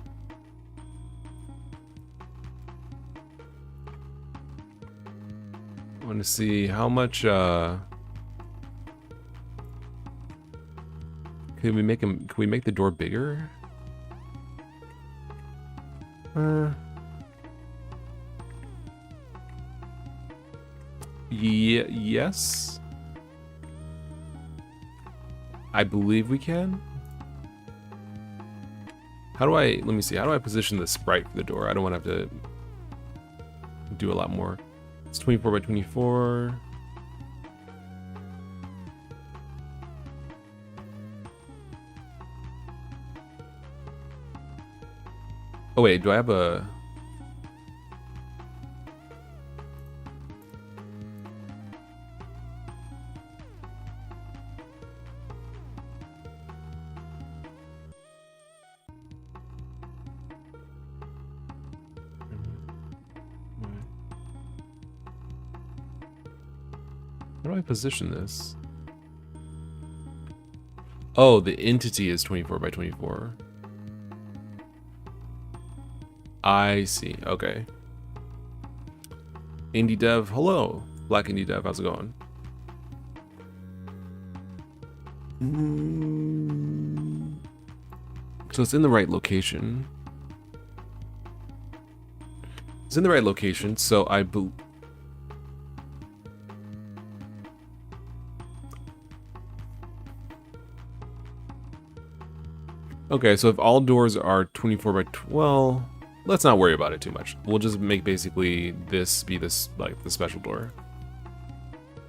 I want to see how much can we make him? Can we make the door bigger? Yes. I believe we can. How do I, let me see, how do I position the sprite for the door? I don't want to have to do a lot more. It's 24 by 24. Oh wait, do I have a... How do I position this? Oh, the entity is 24 by 24. I see. Okay. Indie Dev, hello. Black Indie Dev, how's it going? So it's in the right location. It's in the right location, so I believe... Okay, so if all doors are 24 by 12, let's not worry about it too much. We'll just make basically this be this, like, the special door.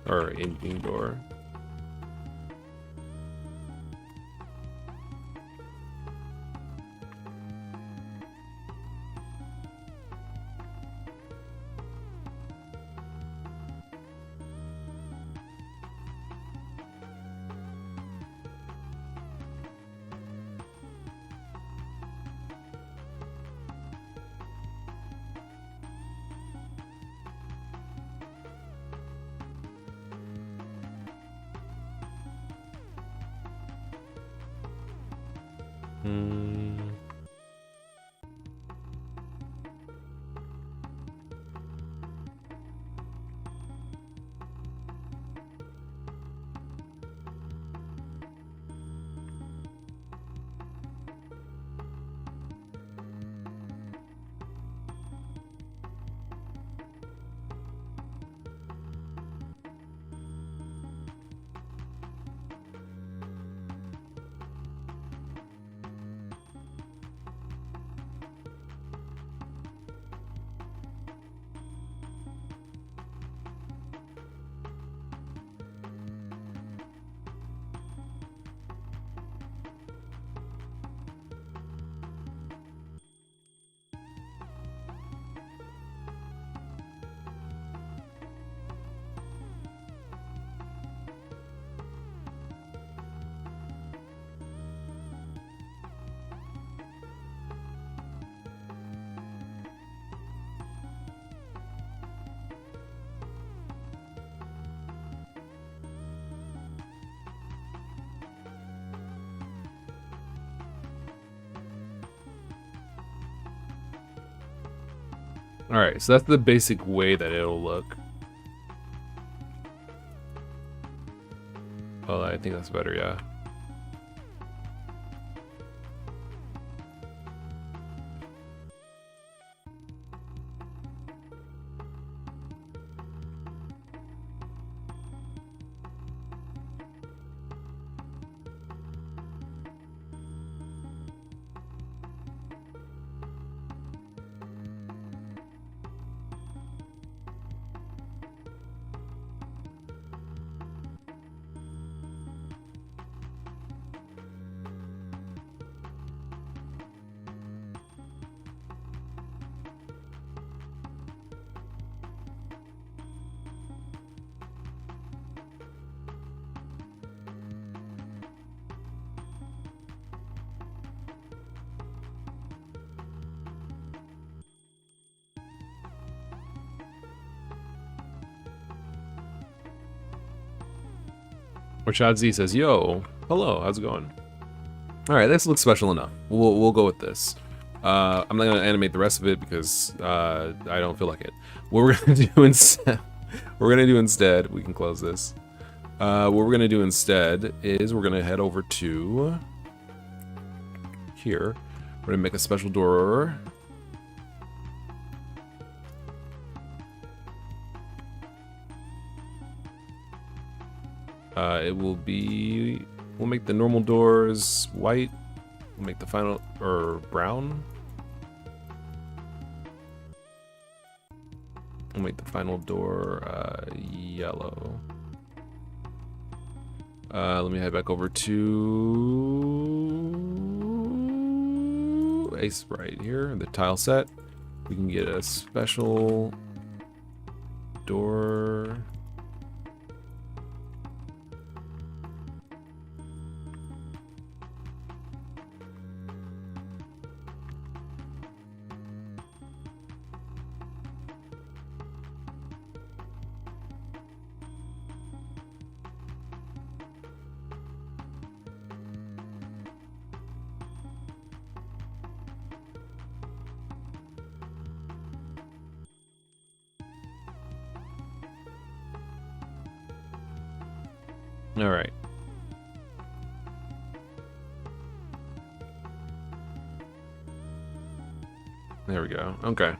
Or ending door. Alright, so that's the basic way that it'll look. Oh, I think that's better, yeah. Rashad Z says, "Yo, hello, how's it going?" All right, this looks special enough. We'll go with this. I'm not gonna animate the rest of it because I don't feel like it. What we're gonna do instead, we can close this. What we're gonna do instead is we're gonna head over to here. We're gonna make a special door. It will be, we'll make the normal doors white. We'll make the final, or brown. We'll make the final door yellow. Let me head back over to Ace right here, the tile set. We can get a special door. All right. There we go. Okay.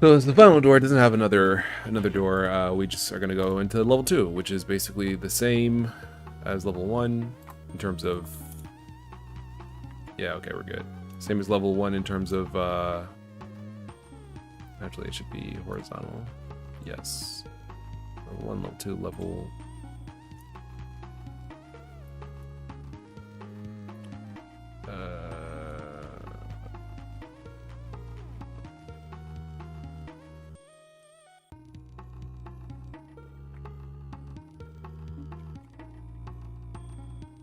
So as the final door, it doesn't have another door. We just are going to go into level 2, which is basically the same as level 1 in terms of... Yeah, okay, we're good. Same as level 1 in terms of... Actually, it should be horizontal. Yes. Level 1, level 2, level...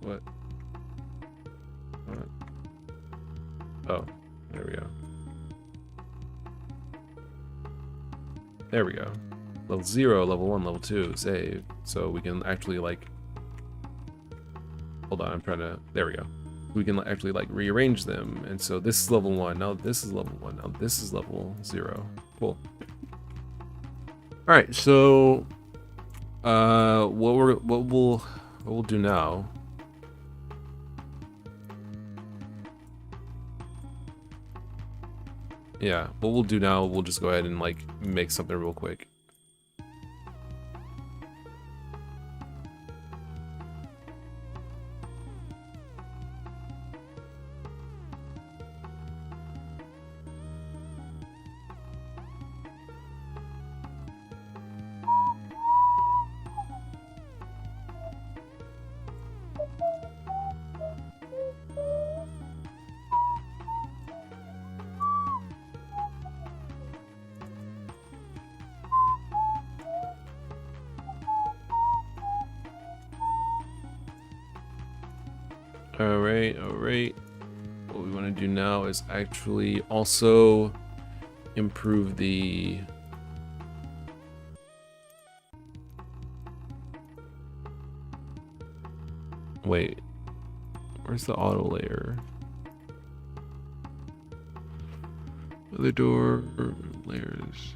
What? Oh, there we go. There we go. Level 0, level 1, level 2, save. So we can actually, like... Hold on, I'm trying to... There we go. we can actually like rearrange them. And so this is level 1. Now this is level 1. Now this is level 0. Cool. All right. So, what we'll do now. Yeah, what we'll do now, we'll just go ahead and like make something real quick. All right. What we want to do now is actually also improve the wait, where's the auto layer? Other door layers.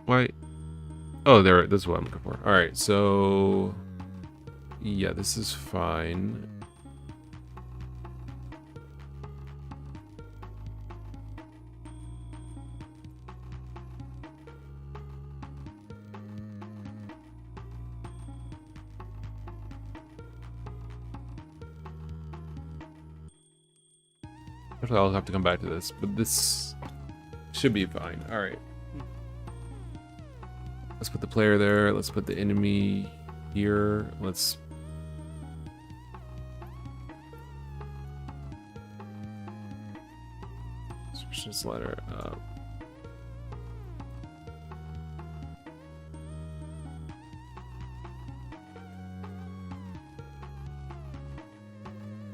Why? Oh, there. This is what I'm looking for. All right, so yeah, this is fine. Actually, I'll have to come back to this, but this should be fine. All right. Let's put the player there. Let's put the enemy here. Let's switch this slider up.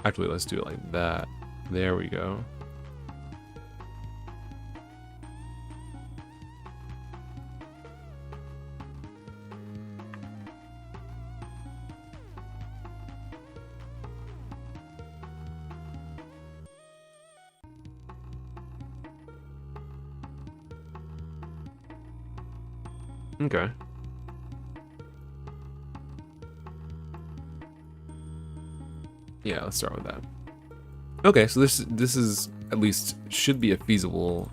Actually, let's do it like that. There we go. Okay. Yeah, let's start with that. Okay, so this is at least should be a feasible.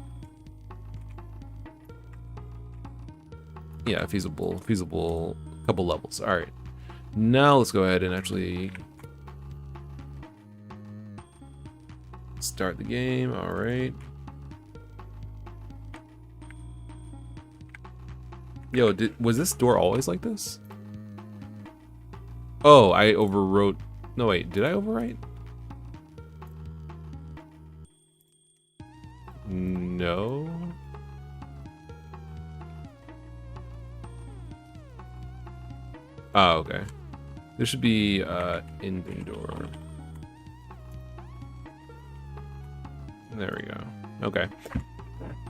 Yeah, feasible couple levels. All right. Now let's go ahead and actually start the game. All right. Yo, was this door always like this? Oh, I overwrote. No, wait, did I overwrite? No. Oh, okay. There should be in door. There we go. Okay.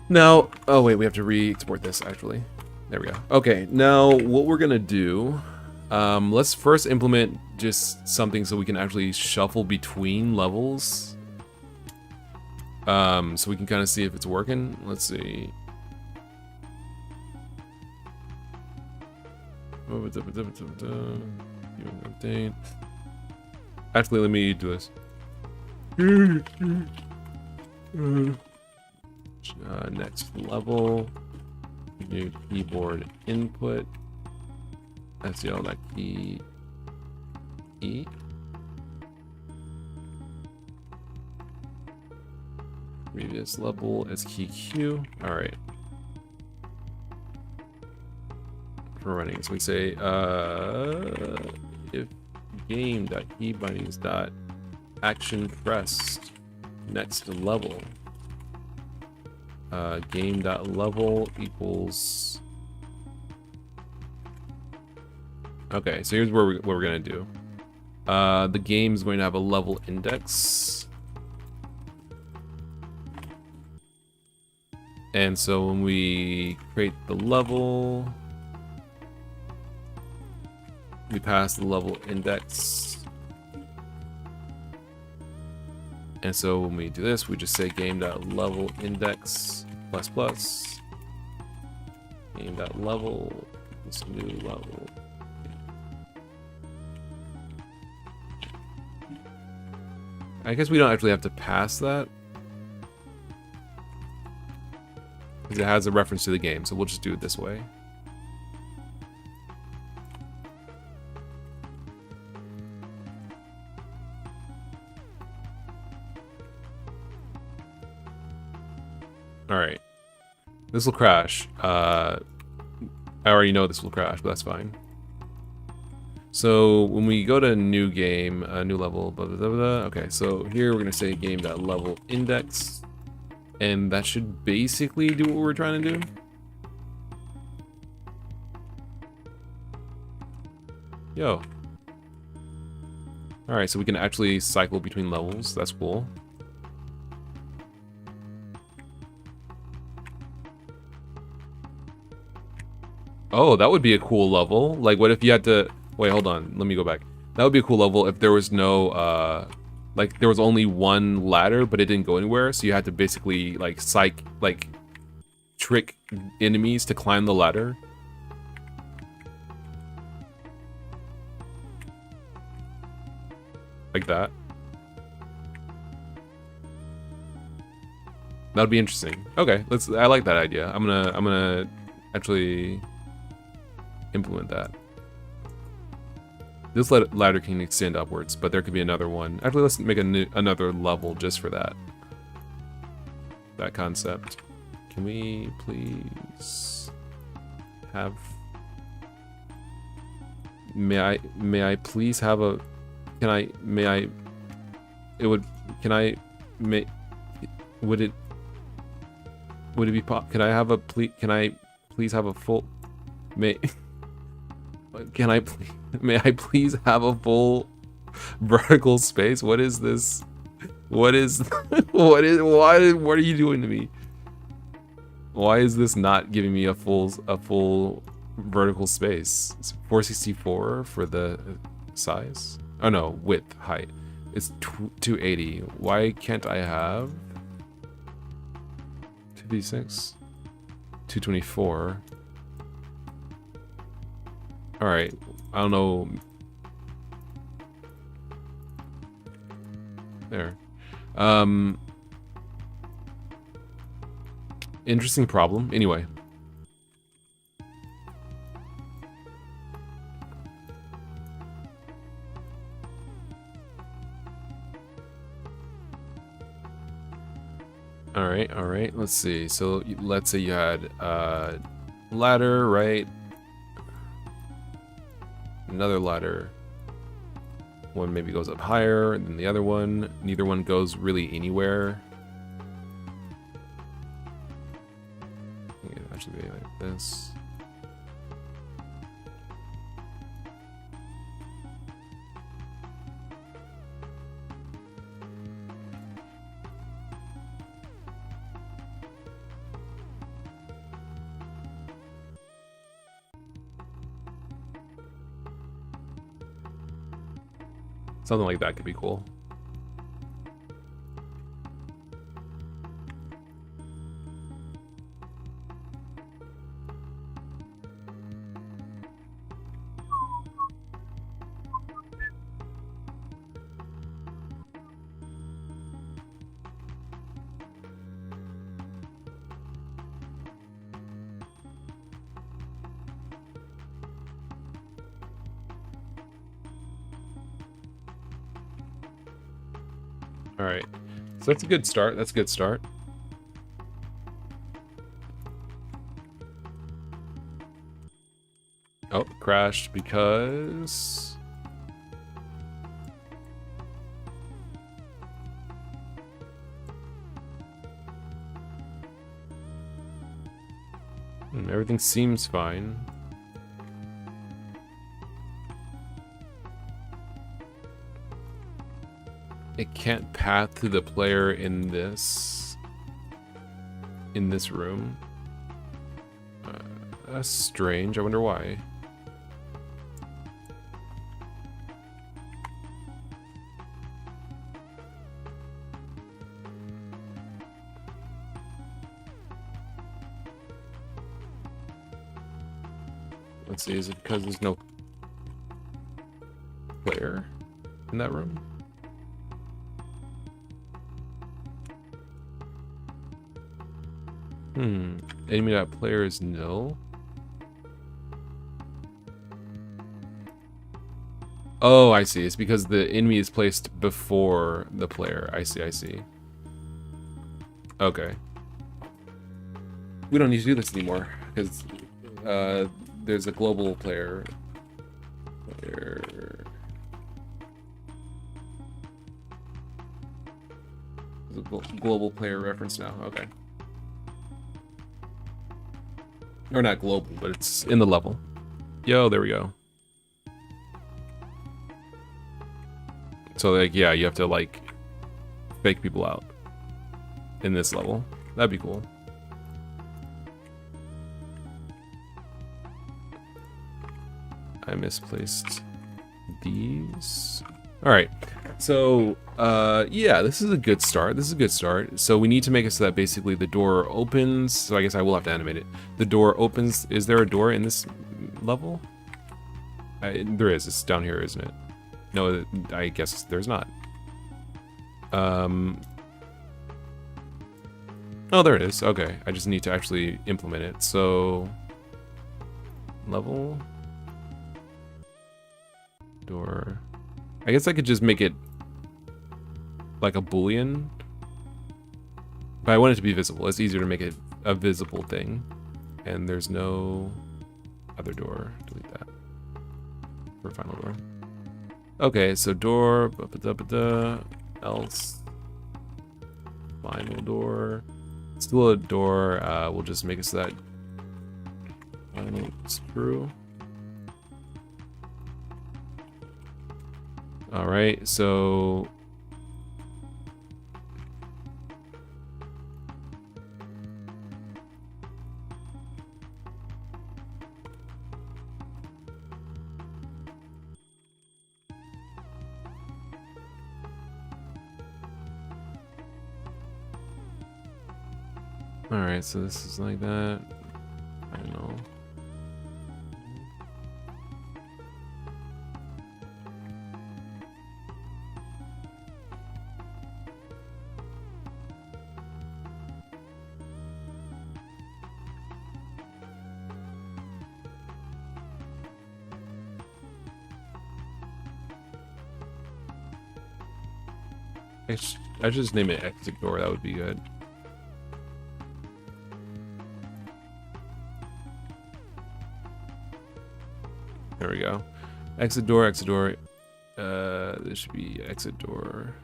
Now, oh wait, we have to re-export this actually. There we go. Okay, now what we're gonna do, let's first implement just something so we can actually shuffle between levels. So we can kind of see if it's working. Let's see. Actually, let me do this. Next level. New keyboard input. That's the all that key E. Previous level as key Q. All right. We're running. So we say if game.keybindings.action pressed next level. Game.level equals. Okay, so here's what we're gonna do. The game is going to have a level index. And so when we create the level, we pass the level index. And so when we do this, we just say game.level_index++. Game.level, this new level. I guess we don't actually have to pass that, because it has a reference to the game, so we'll just do it this way. Alright. This will crash. I already know this will crash, but that's fine. So when we go to new game, new level, blah, blah, blah, blah. Okay, so here we're going to say game.level_index. And that should basically do what we're trying to do. Yo. Alright, so we can actually cycle between levels. That's cool. Oh, that would be a cool level. Like, what if you had to... Wait, hold on. Let me go back. That would be a cool level if there was no, like, there was only one ladder, but it didn't go anywhere. So you had to basically, like, trick enemies to climb the ladder. Like that. That would be interesting. Okay, I like that idea. I'm gonna actually implement that. This ladder can extend upwards, but there could be another one. Actually, let's make another level just for that. That concept. Can we please have... May I please have a... Would it be can I have a please have a full... May I please have a full vertical space? What is this? What are you doing to me? Why is this not giving me a full vertical space? It's 464 for the size. Oh no, width, height. It's 280. Why can't I have 256? 224. Alright, I don't know. There. Interesting problem. Anyway. Alright, let's see. So let's say you had ladder, right? Another ladder. One maybe goes up higher than the other one. Neither one goes really anywhere. Yeah, that should be like this. Something like that could be cool. Alright, so that's a good start. That's a good start. Oh, crashed because... everything seems fine. It can't path to the player in this. in this room. That's strange. I wonder why. Let's see, is it because there's no player in that room? Enemy.player is nil. Oh, I see. It's because the enemy is placed before the player. I see, I see. Okay. We don't need to do this anymore, because there's a global player. There's a global player reference now. Okay. Or not global, but it's in the level. Yo, there we go. So, like, yeah, you have to, like, fake people out in this level. That'd be cool. I misplaced these. All right. So, yeah, this is a good start. This is a good start. So we need to make it so that basically the door opens. So I guess I will have to animate it. The door opens. Is there a door in this level? There is. It's down here, isn't it? No, I guess there's not. Oh, there it is. Okay, I just need to actually implement it. So, level, door. I guess I could just make it like a Boolean, but I want it to be visible. It's easier to make it a visible thing. And there's no other door. Delete that for final door. Okay, so door, else, final door, still a door. We'll just make it so that final is true. All right, so alright, so this is like that. I don't know. I should just name it exit door, that would be good. There we go. Exit door, exit door. This should be exit door.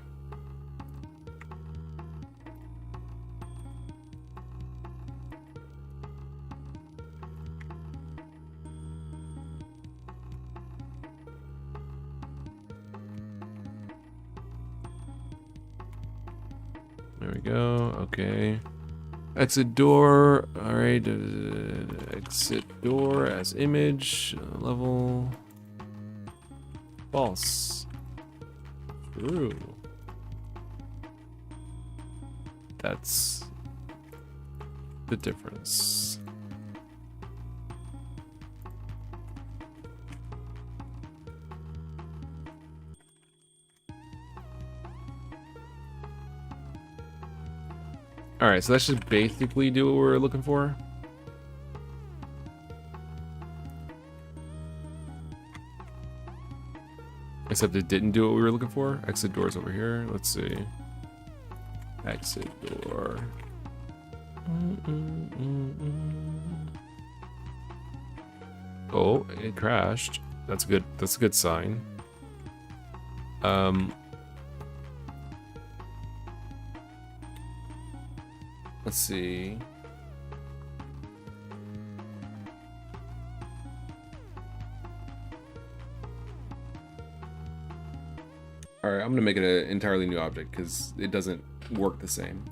There we go. Okay. Exit door. All right. Exit door as image. Level. False. True. That's the difference. All right, so that should basically do what we're looking for. Except it didn't do what we were looking for. Exit doors over here. Let's see. Exit door. Oh, it crashed. That's good. That's a good sign. Let's see. All right, I'm gonna make it an entirely new object because it doesn't work the same.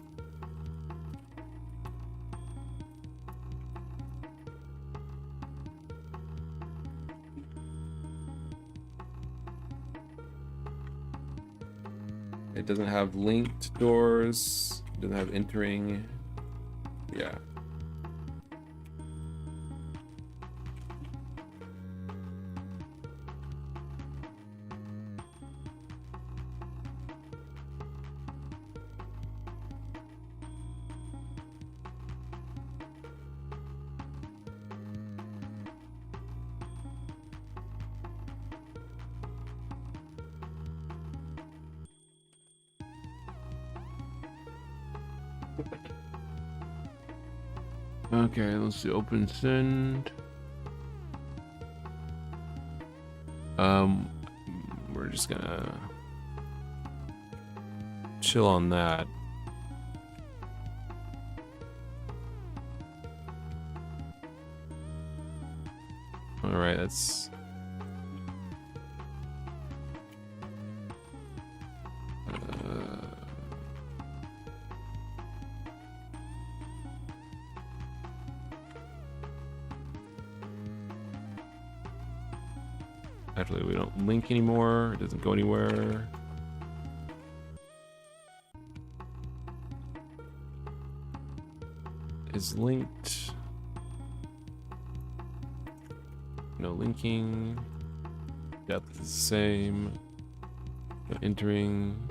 It doesn't have linked doors. It doesn't have entering. Yeah. Okay, let's do open send. We're just gonna chill on that. All right, that's actually, we don't link anymore. It doesn't go anywhere. Is linked. No linking. Depth is the same. No entering.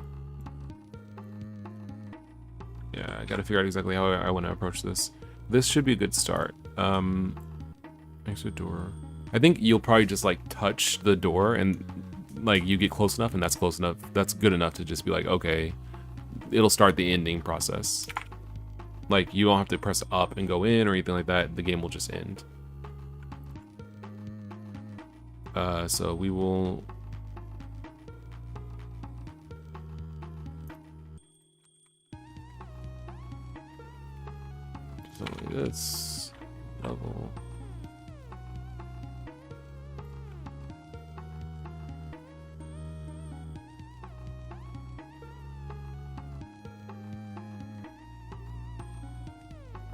Yeah, I gotta figure out exactly how I want to approach this. This should be a good start. Exit door. I think you'll probably just like touch the door and like you get close enough and that's close enough. That's good enough to just be like, okay, it'll start the ending process. Like you don't have to press up and go in or anything like that. The game will just end. So we will. Something like this level.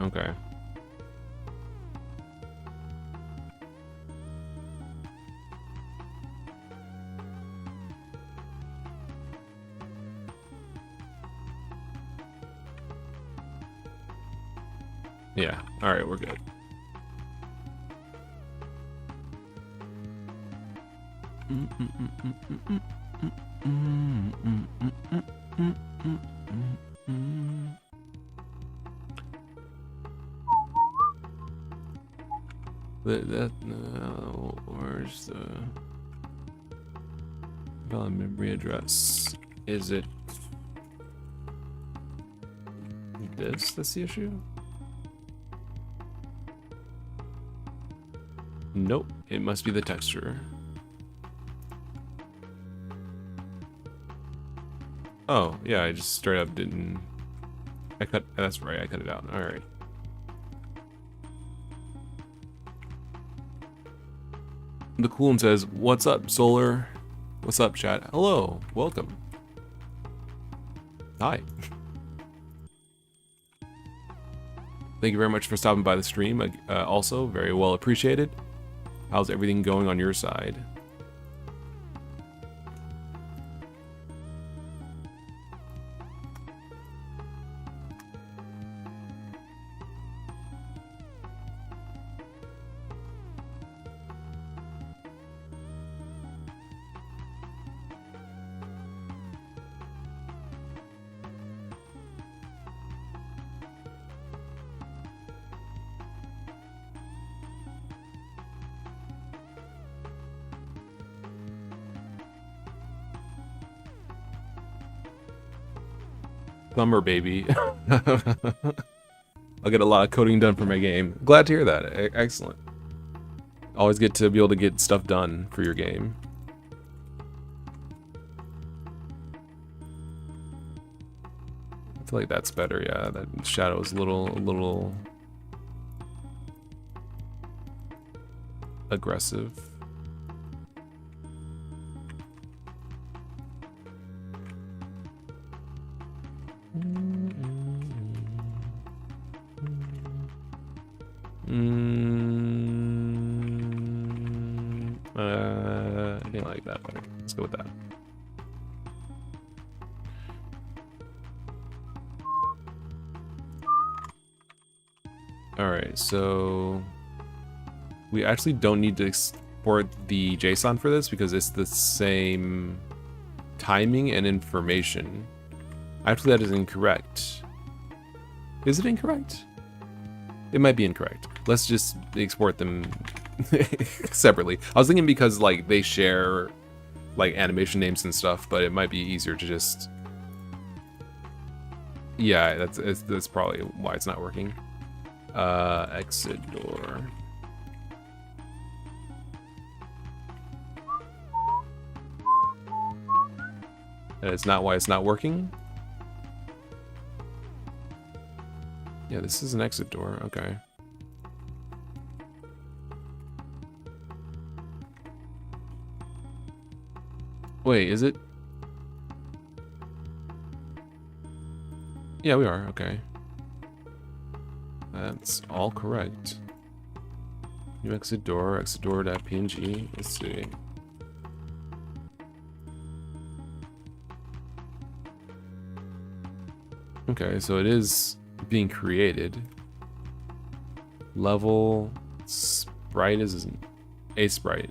Okay. Yeah. All right, we're good. Where's the valid memory address? Is it this? That's the issue? Nope, it must be the texture. Oh, yeah, I just straight up didn't. That's right, I cut it out. All right. The cool one says, "What's up, Solar? What's up, chat? Hello, welcome. Hi. Thank you very much for stopping by the stream. Also, very well appreciated. How's everything going on your side?" Summer baby. I'll get a lot of coding done for my game. Glad to hear that. Excellent. Always get to be able to get stuff done for your game. I feel like that's better. Yeah, that shadow is a little aggressive. I didn't like that better. Let's go with that. Alright, so we actually don't need to export the JSON for this because it's the same timing and information. Actually, that is incorrect. Is it incorrect? It might be incorrect. Let's just export them separately. I was thinking because like they share like animation names and stuff, but it might be easier to just... Yeah, that's probably why it's not working. Exit door. That is not why it's not working. Yeah, this is an exit door. Okay. Wait, is it? Yeah, we are. Okay. That's all correct. New exit door.png. Let's see. Okay, so it is being created. Level sprite is a sprite.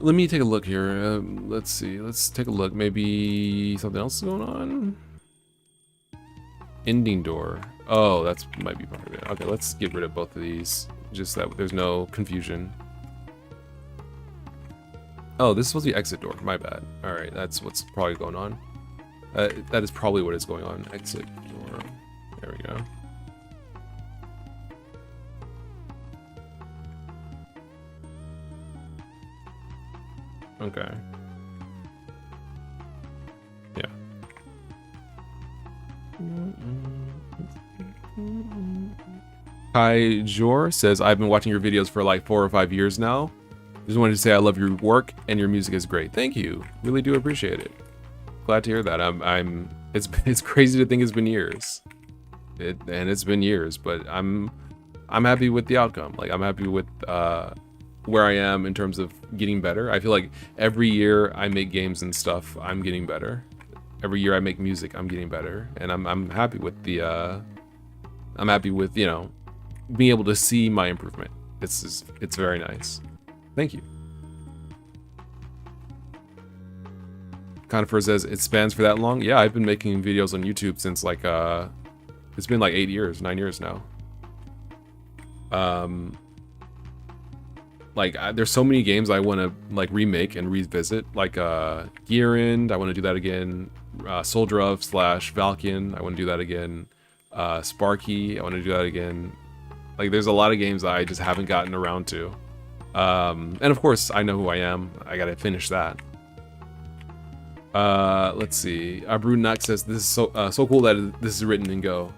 Let me take a look here. Let's see. Let's take a look. Maybe something else is going on. Ending door. Oh, that's might be part of it. Okay, let's get rid of both of these. Just that there's no confusion. Oh, this is supposed to be exit door. My bad. All right, that's what's probably going on. That is probably what is going on. Exit door. There we go. Okay. Yeah. Kai Jor says, I've been watching your videos for like 4 or 5 years now. Just wanted to say I love your work and your music is great. Thank you. Really do appreciate it. Glad to hear that. It's crazy to think it's been years. It's been years, but I'm happy with the outcome. Like I'm happy with where I am in terms of getting better. I feel like every year I make games and stuff, I'm getting better. Every year I make music, I'm getting better, and I'm happy with the I'm happy with, you know, being able to see my improvement. It's very nice. Thank you. Conifer says it spans for that long. Yeah, I've been making videos on YouTube since like it's been like 8 years, 9 years now. Like there's so many games I want to like remake and revisit, like Gearend, I want to do that again. Soldier of / Valkian, I want to do that again. Sparky, I want to do that again. Like there's a lot of games that I just haven't gotten around to. And of course I know who I am. I gotta finish that. Let's see. Brunak says this is so cool that this is written in Go.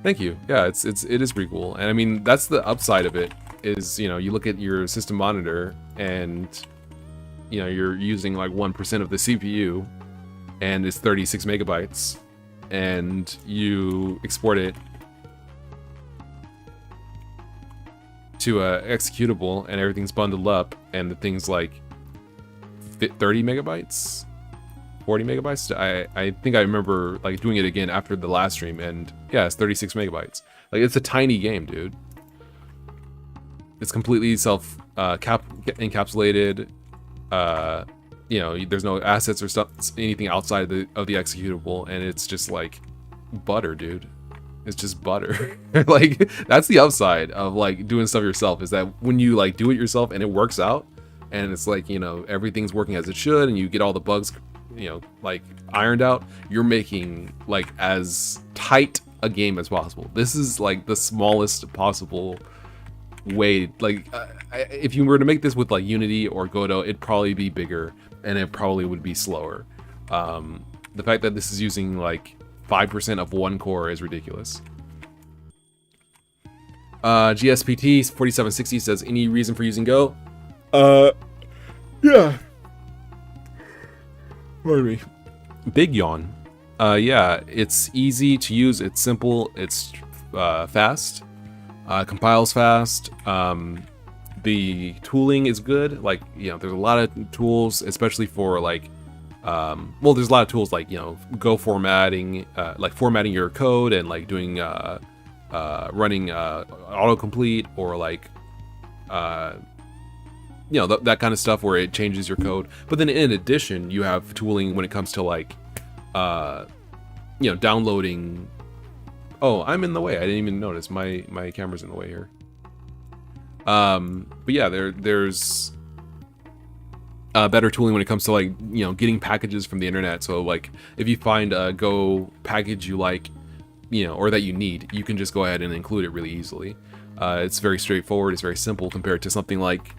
Thank you. Yeah, it is pretty cool. And I mean that's the upside of it. Is, you know, you look at your system monitor and, you know, you're using like 1% of the CPU and it's 36 megabytes and you export it to a executable and everything's bundled up and the thing's like 30 megabytes, 40 megabytes. I think I remember like doing it again after the last stream and yeah, it's 36 megabytes. Like it's a tiny game, dude. It's completely self encapsulated. You know, there's no assets or stuff, anything outside of the executable, and it's just like butter, dude. It's just butter. Like that's the upside of like doing stuff yourself, is that when you like do it yourself and it works out, and it's like, you know, everything's working as it should, and you get all the bugs, you know, like ironed out. You're making like as tight a game as possible. This is like the smallest possible way. Like if you were to make this with like Unity or Godot, it'd probably be bigger and it probably would be slower. The fact that this is using like 5% of one core is ridiculous. GSPT 4760 says, any reason for using Go? Yeah. Pardon me. Big yawn. Yeah, it's easy to use, it's simple, it's fast. Compiles fast. The tooling is good. Like, you know, there's a lot of tools, especially for like Well, there's a lot of tools like, Go formatting, like formatting your code and like doing running autocomplete, or like that kind of stuff where it changes your code. But then in addition, you have tooling when it comes to like downloading. Oh, I'm in the way. I didn't even notice my camera's in the way here. But yeah, there's better tooling when it comes to like getting packages from the internet. So like if you find a Go package you like, or that you need, you can just go ahead and include it really easily. It's very straightforward. It's very simple compared to something like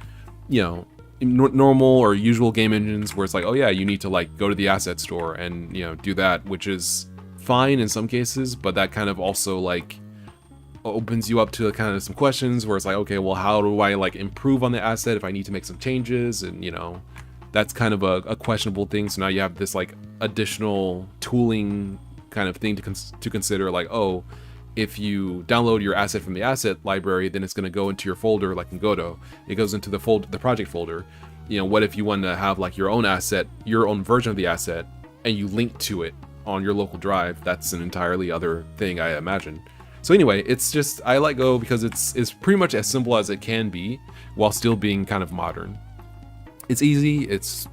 normal or usual game engines where it's like, oh yeah, you need to like go to the asset store and do that, which is fine in some cases, but that kind of also like opens you up to kind of some questions where it's like, okay, well, how do I like improve on the asset if I need to make some changes? And that's kind of a questionable thing. So now you have this like additional tooling kind of thing to consider, like, oh, if you download your asset from the asset library, then it's going to go into your folder, like in Godot. It goes into the project folder. What if you want to have like your own asset, your own version of the asset, and you link to it on your local drive? That's an entirely other thing, I imagine. So anyway, it's just, I like Go because it's pretty much as simple as it can be while still being kind of modern. It's easy, it's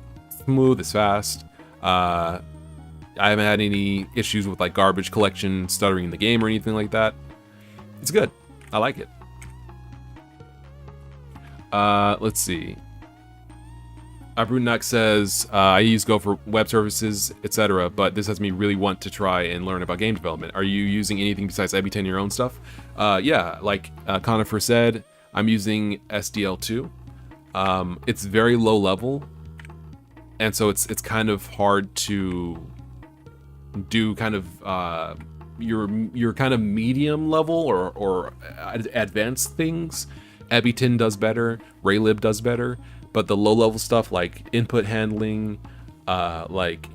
smooth, it's fast. I haven't had any issues with like garbage collection, stuttering in the game, or anything like that. It's good. I like it. Let's see. Brunak says, I use Go for web services, etc., but this has me really want to try and learn about game development. Are you using anything besides Ebitin in your own stuff? Yeah, like Conifer said, I'm using SDL2. It's very low level, and so it's kind of hard to do kind of your kind of medium level or advanced things. Ebitin does better, Raylib does better, but the low level stuff like input handling, like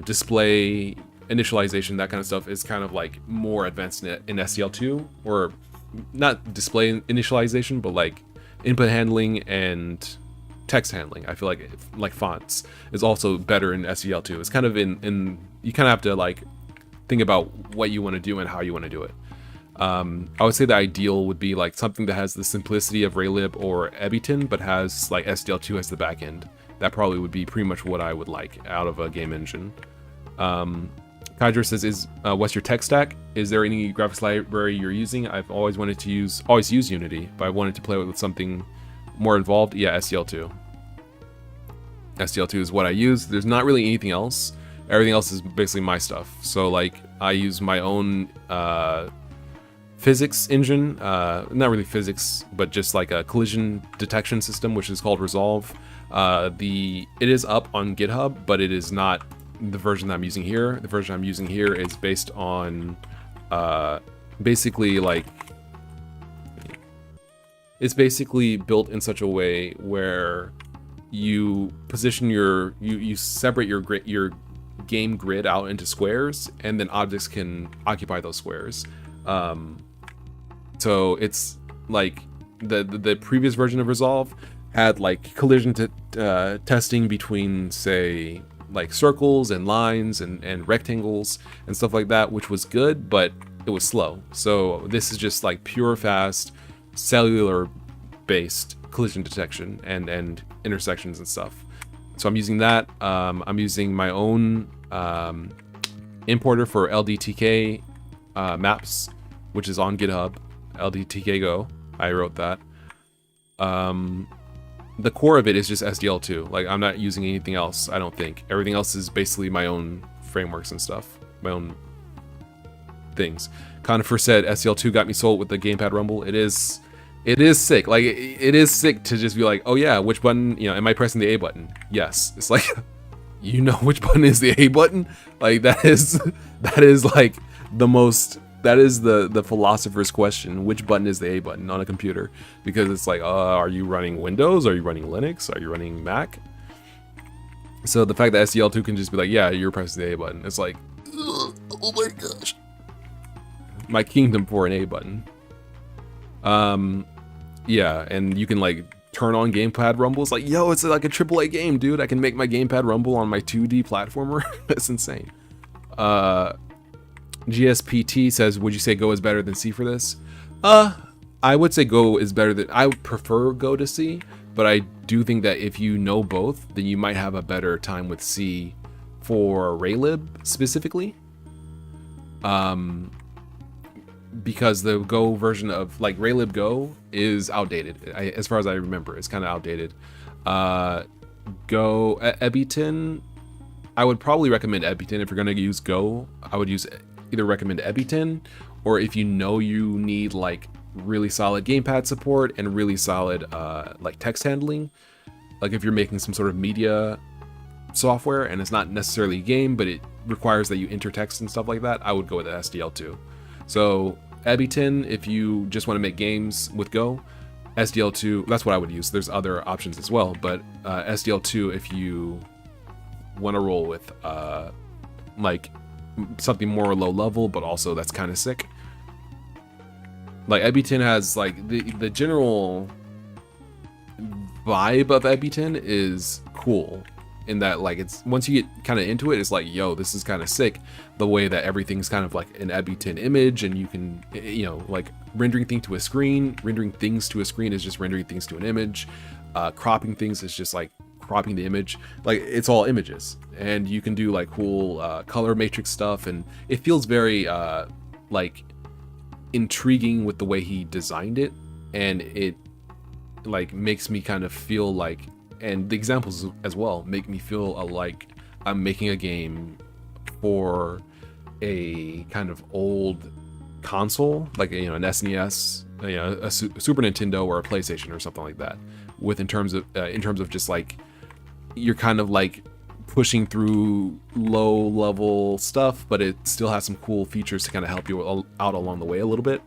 display initialization, that kind of stuff is kind of like more advanced in SDL2, or not display initialization, but like input handling and text handling. I feel like fonts is also better in SDL2. It's kind of in you kind of have to like think about what you want to do and how you want to do it. I would say the ideal would be like something that has the simplicity of Raylib or Ebitin, but has like SDL2 as the backend. That probably would be pretty much what I would like out of a game engine. Kydra says, what's your tech stack? Is there any graphics library you're using? I've always used Unity, but I wanted to play with something more involved. Yeah, SDL2. SDL2 is what I use. There's not really anything else. Everything else is basically my stuff. So like I use my own physics engine, not really physics, but just like a collision detection system, which is called Resolve. It is up on GitHub, but it is not the version that I'm using here. The version I'm using here is based on basically like, it's basically built in such a way where you position you separate your game grid out into squares, and then objects can occupy those squares. So it's like the previous version of Resolve had like collision testing between, say, like circles and lines and rectangles and stuff like that, which was good, but it was slow. So this is just like pure fast cellular based collision detection and intersections and stuff. So I'm using that. I'm using my own importer for LDTK maps, which is on GitHub. LDTK Go. I wrote that. The core of it is just SDL2. Like, I'm not using anything else, I don't think. Everything else is basically my own frameworks and stuff. My own things. Conifer said SDL2 got me sold with the gamepad rumble. It is sick. Like, it is sick to just be like, oh yeah, which button, am I pressing the A button? Yes. It's like, you know which button is the A button? Like, that is like the most, that is the philosopher's question. Which button is the A button on a computer? Because it's like, are you running Windows? Are you running Linux? Are you running Mac? So the fact that SDL2 can just be like, yeah, you're pressing the A button. It's like, ugh, oh my gosh. My kingdom for an A button. Yeah, and you can like turn on gamepad rumble. It's like, yo, it's like a AAA game, dude. I can make my gamepad rumble on my 2D platformer. That's insane. GSPT says, would you say Go is better than C for this? I would say Go is better than, I would prefer Go to C, but I do think that if you know both, then you might have a better time with C for Raylib specifically. Because the Go version of like Raylib Go is outdated. As far as I remember, it's kind of outdated. Go Ebiton, I would probably recommend Ebiton. If you're going to use Go, I would either recommend Ebiton, or if you know you need like really solid gamepad support and really solid like text handling, like if you're making some sort of media software and it's not necessarily a game, but it requires that you enter text and stuff like that, I would go with SDL2. So Ebiton, if you just want to make games with Go, SDL2, that's what I would use. There's other options as well, but SDL2 if you want to roll with like something more low level, but also that's kind of sick. Like Ebiton has like the general vibe of Ebiton is cool in that like it's once you get kind of into it, it's like, yo, this is kind of sick. The way that everything's kind of like an Ebiton image, and you can, you know, like rendering things to a screen. Rendering things to a screen is just rendering things to an image. Cropping things is just like cropping the image. Like it's all images, and you can do like cool color matrix stuff, and it feels very like intriguing with the way he designed it, and it like makes me kind of feel like, and the examples as well make me feel like I'm making a game for a kind of old console, like, you know, an SNES, you know, a Super Nintendo or a PlayStation or something like that. With in terms of just like you're kind of like pushing through low level stuff, but it still has some cool features to kind of help you out along the way a little bit.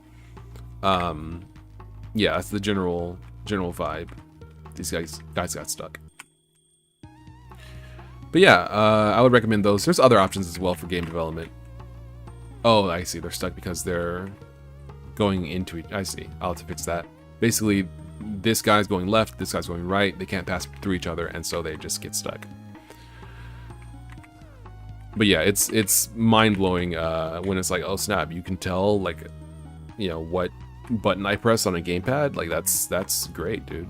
Yeah, that's the general vibe. These guys got stuck. But yeah, I would recommend those. There's other options as well for game development. Oh, I see. They're stuck because they're going into it. I see. I'll have to fix that. Basically, this guy's going left, this guy's going right. They can't pass through each other, and so they just get stuck. But yeah, it's mind-blowing when it's like, oh snap, you can tell like, you know, what button I press on a gamepad. Like that's great, dude.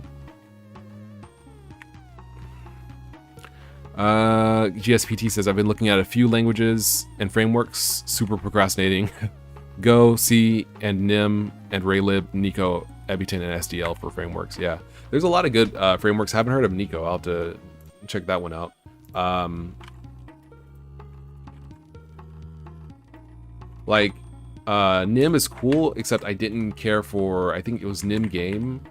GSPT says, I've been looking at a few languages and frameworks, super procrastinating. Go, C, and Nim, and Raylib, Nico, Ebiton, and SDL for frameworks. Yeah, there's a lot of good frameworks. Haven't heard of Nico. I'll have to check that one out. Like, Nim is cool, except I didn't care for, I think it was Nim Game,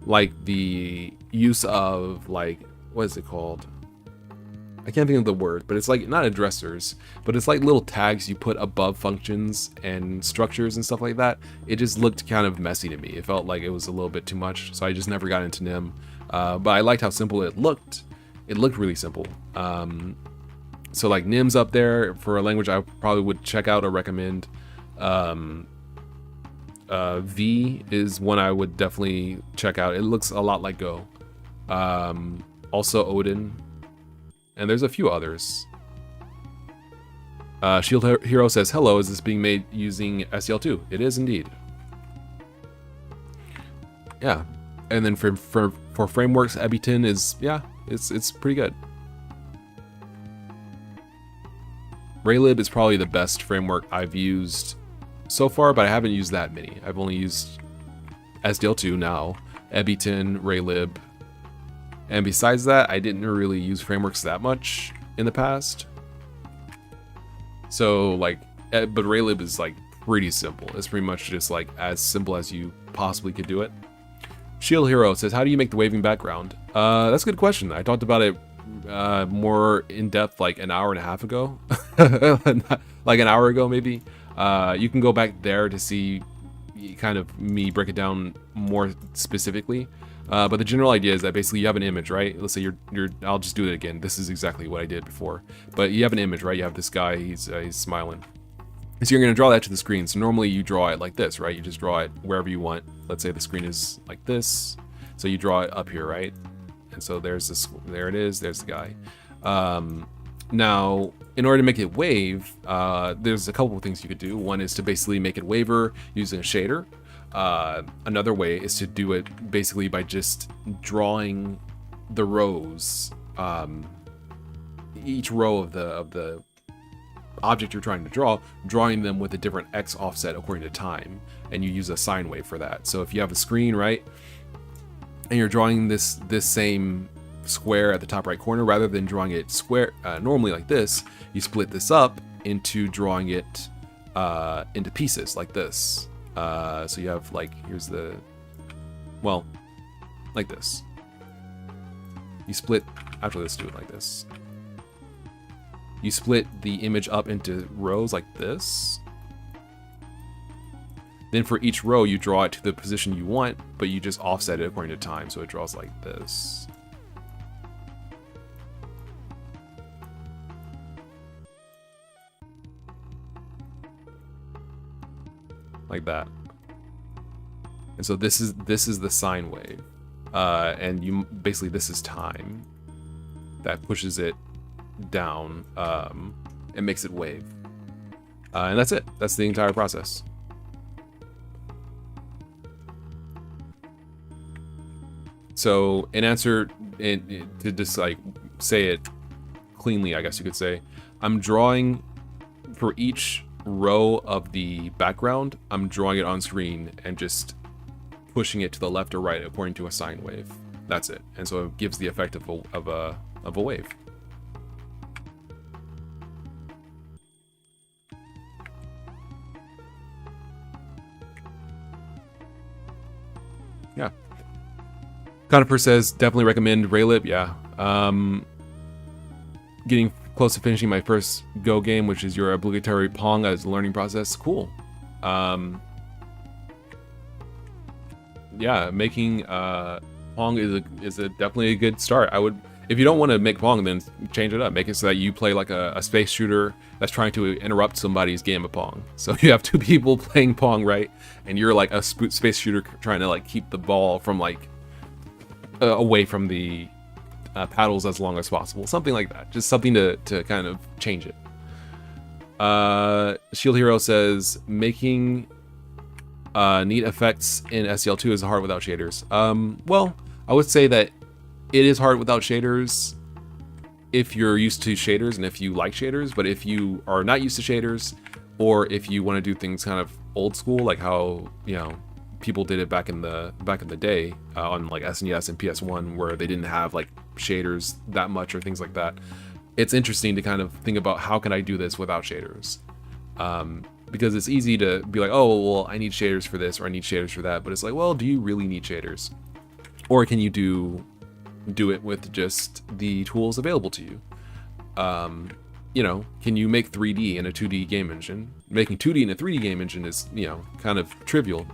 like the use of, like, what is it called? I can't think of the word, but it's like, not addressers, but it's like little tags you put above functions and structures and stuff like that. It just looked kind of messy to me. It felt like it was a little bit too much, so I just never got into Nim. But I liked how simple it looked. It looked really simple. So like Nim's up there for a language I probably would check out or recommend. V is one I would definitely check out. It looks a lot like Go. Also Odin. And there's a few others. Shield Hero says, hello, is this being made using SDL2? It is indeed. Yeah. And then for frameworks, Ebiton is, yeah, it's pretty good. Raylib is probably the best framework I've used so far, but I haven't used that many. I've only used SDL2 now, Ebiton, Raylib. And besides that, I didn't really use frameworks that much in the past. So like, but Raylib is like pretty simple. It's pretty much just like as simple as you possibly could do it. Shield Hero says, how do you make the waving background? That's a good question. I talked about it more in depth like an hour and a half ago. Like an hour ago maybe. You can go back there to see kind of me break it down more specifically. But the general idea is that basically you have an image, right? Let's say you're I'll just do it again. This is exactly what I did before. But you have an image, right? You have this guy, he's smiling. So you're going to draw that to the screen. So normally you draw it like this, right? You just draw it wherever you want. Let's say the screen is like this. So you draw it up here, right? And so there's this, there it is, there's the guy. Now, in order to make it wave, there's a couple of things you could do. One is to basically make it waver using a shader. Another way is to do it basically by just drawing the rows, each row of the object you're trying to draw, drawing them with a different X offset according to time, and you use a sine wave for that. So if you have a screen, right, and you're drawing this same square at the top right corner, rather than drawing it square normally like this, you split this up into drawing it into pieces like this. So you have like, here's the, well, like this. You split, after this, do it like this. You split the image up into rows like this. Then for each row, you draw it to the position you want, but you just offset it according to time. So it draws like this. Like that. And so this is the sine wave. And you basically, this is time that pushes it down and makes it wave. And that's it. That's the entire process. So in answer, to just like say it cleanly, I guess you could say, I'm drawing for each row of the background, I'm drawing it on screen and just pushing it to the left or right according to a sine wave. That's it. And so it gives the effect of a wave. Yeah. Conifer says, definitely recommend Raylib. Yeah. Getting close to finishing my first Go game, which is your obligatory Pong as a learning process. Cool. Yeah, making Pong is definitely a good start. I would, if you don't want to make Pong, then change it up. Make it so that you play like a space shooter that's trying to interrupt somebody's game of Pong. So you have two people playing Pong, right? And you're like a space shooter trying to like keep the ball from like away from the paddles as long as possible. Something like that. Just something to kind of change it. Shield Hero says, making neat effects in SCL2 is hard without shaders. Well, I would say that it is hard without shaders if you're used to shaders and if you like shaders, but if you are not used to shaders, or if you want to do things kind of old school, like how, you know, people did it back in the day on like SNES and PS1, where they didn't have like shaders that much or things like that. It's interesting to kind of think about, how can I do this without shaders? Because it's easy to be like, oh, well, I need shaders for this or I need shaders for that. But it's like, well, do you really need shaders? Or can you do it with just the tools available to you? You know, can you make 3D in a 2D game engine? Making 2D in a 3D game engine is, you know, kind of trivial.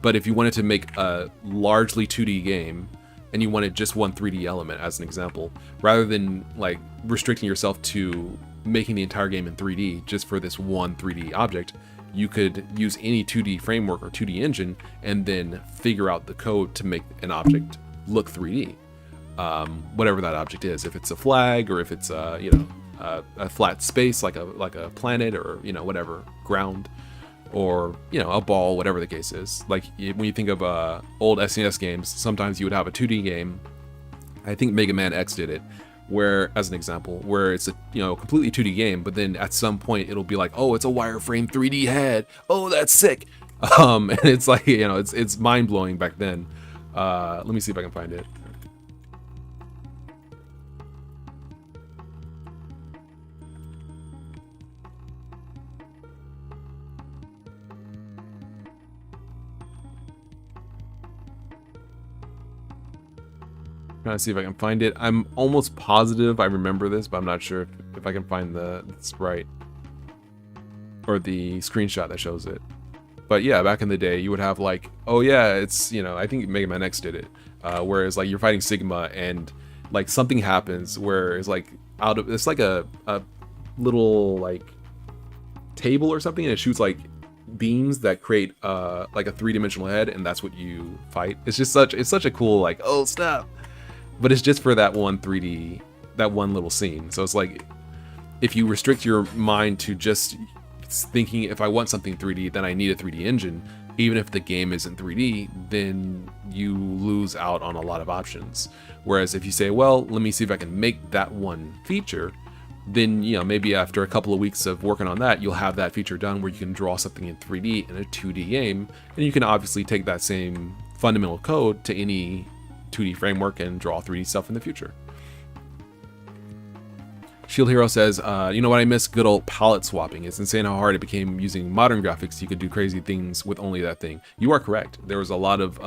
But if you wanted to make a largely 2D game and you wanted just one 3D element as an example, rather than like restricting yourself to making the entire game in 3D just for this one 3D object, you could use any 2D framework or 2D engine and then figure out the code to make an object look 3D. Whatever that object is, if it's a flag or if it's you know, a flat space like a planet, or, you know, whatever, ground, or, you know, a ball, whatever the case is. Like when you think of old SNES games, sometimes you would have a 2D game. I think Mega Man X did it, where, as an example, where it's a, you know, completely 2D game, but then at some point it'll be like, oh, it's a wireframe 3D head. Oh, that's sick. And it's like, you know, it's mind blowing back then. Let me see if I can find it. Trying to see if I can find it. I'm almost positive I remember this, but I'm not sure if I can find the sprite or the screenshot that shows it. But yeah, back in the day, you would have like, oh yeah, it's, you know, I think Mega Man X did it, whereas like you're fighting Sigma and like something happens where it's like it's like a little like table or something, and it shoots like beams that create like a 3-dimensional head, and that's what you fight. It's just such a cool, like, oh snap. But it's just for that one 3D, that one little scene. So it's like, if you restrict your mind to just thinking, if I want something 3D, then I need a 3D engine, even if the game isn't 3D, then you lose out on a lot of options. Whereas if you say, well, let me see if I can make that one feature, then, you know, maybe after a couple of weeks of working on that, you'll have that feature done where you can draw something in 3D in a 2D game, and you can obviously take that same fundamental code to any 2D framework and draw 3D stuff in the future. Shield Hero says, you know what I miss? Good old palette swapping. It's insane how hard it became using modern graphics. You could do crazy things with only that thing. You are correct. There was a lot of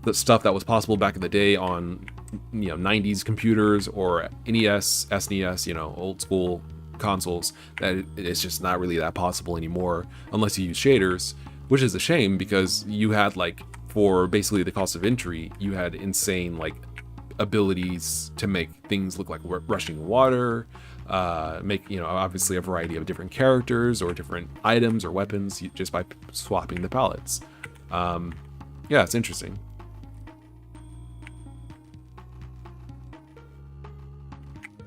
the stuff that was possible back in the day on, you know, 90s computers or NES, SNES, you know, old school consoles, that it's just not really that possible anymore unless you use shaders, which is a shame because you had, like, for basically the cost of entry, you had insane, like, abilities to make things look like rushing water, make, you know, obviously a variety of different characters or different items or weapons just by swapping the palettes. Yeah, it's interesting.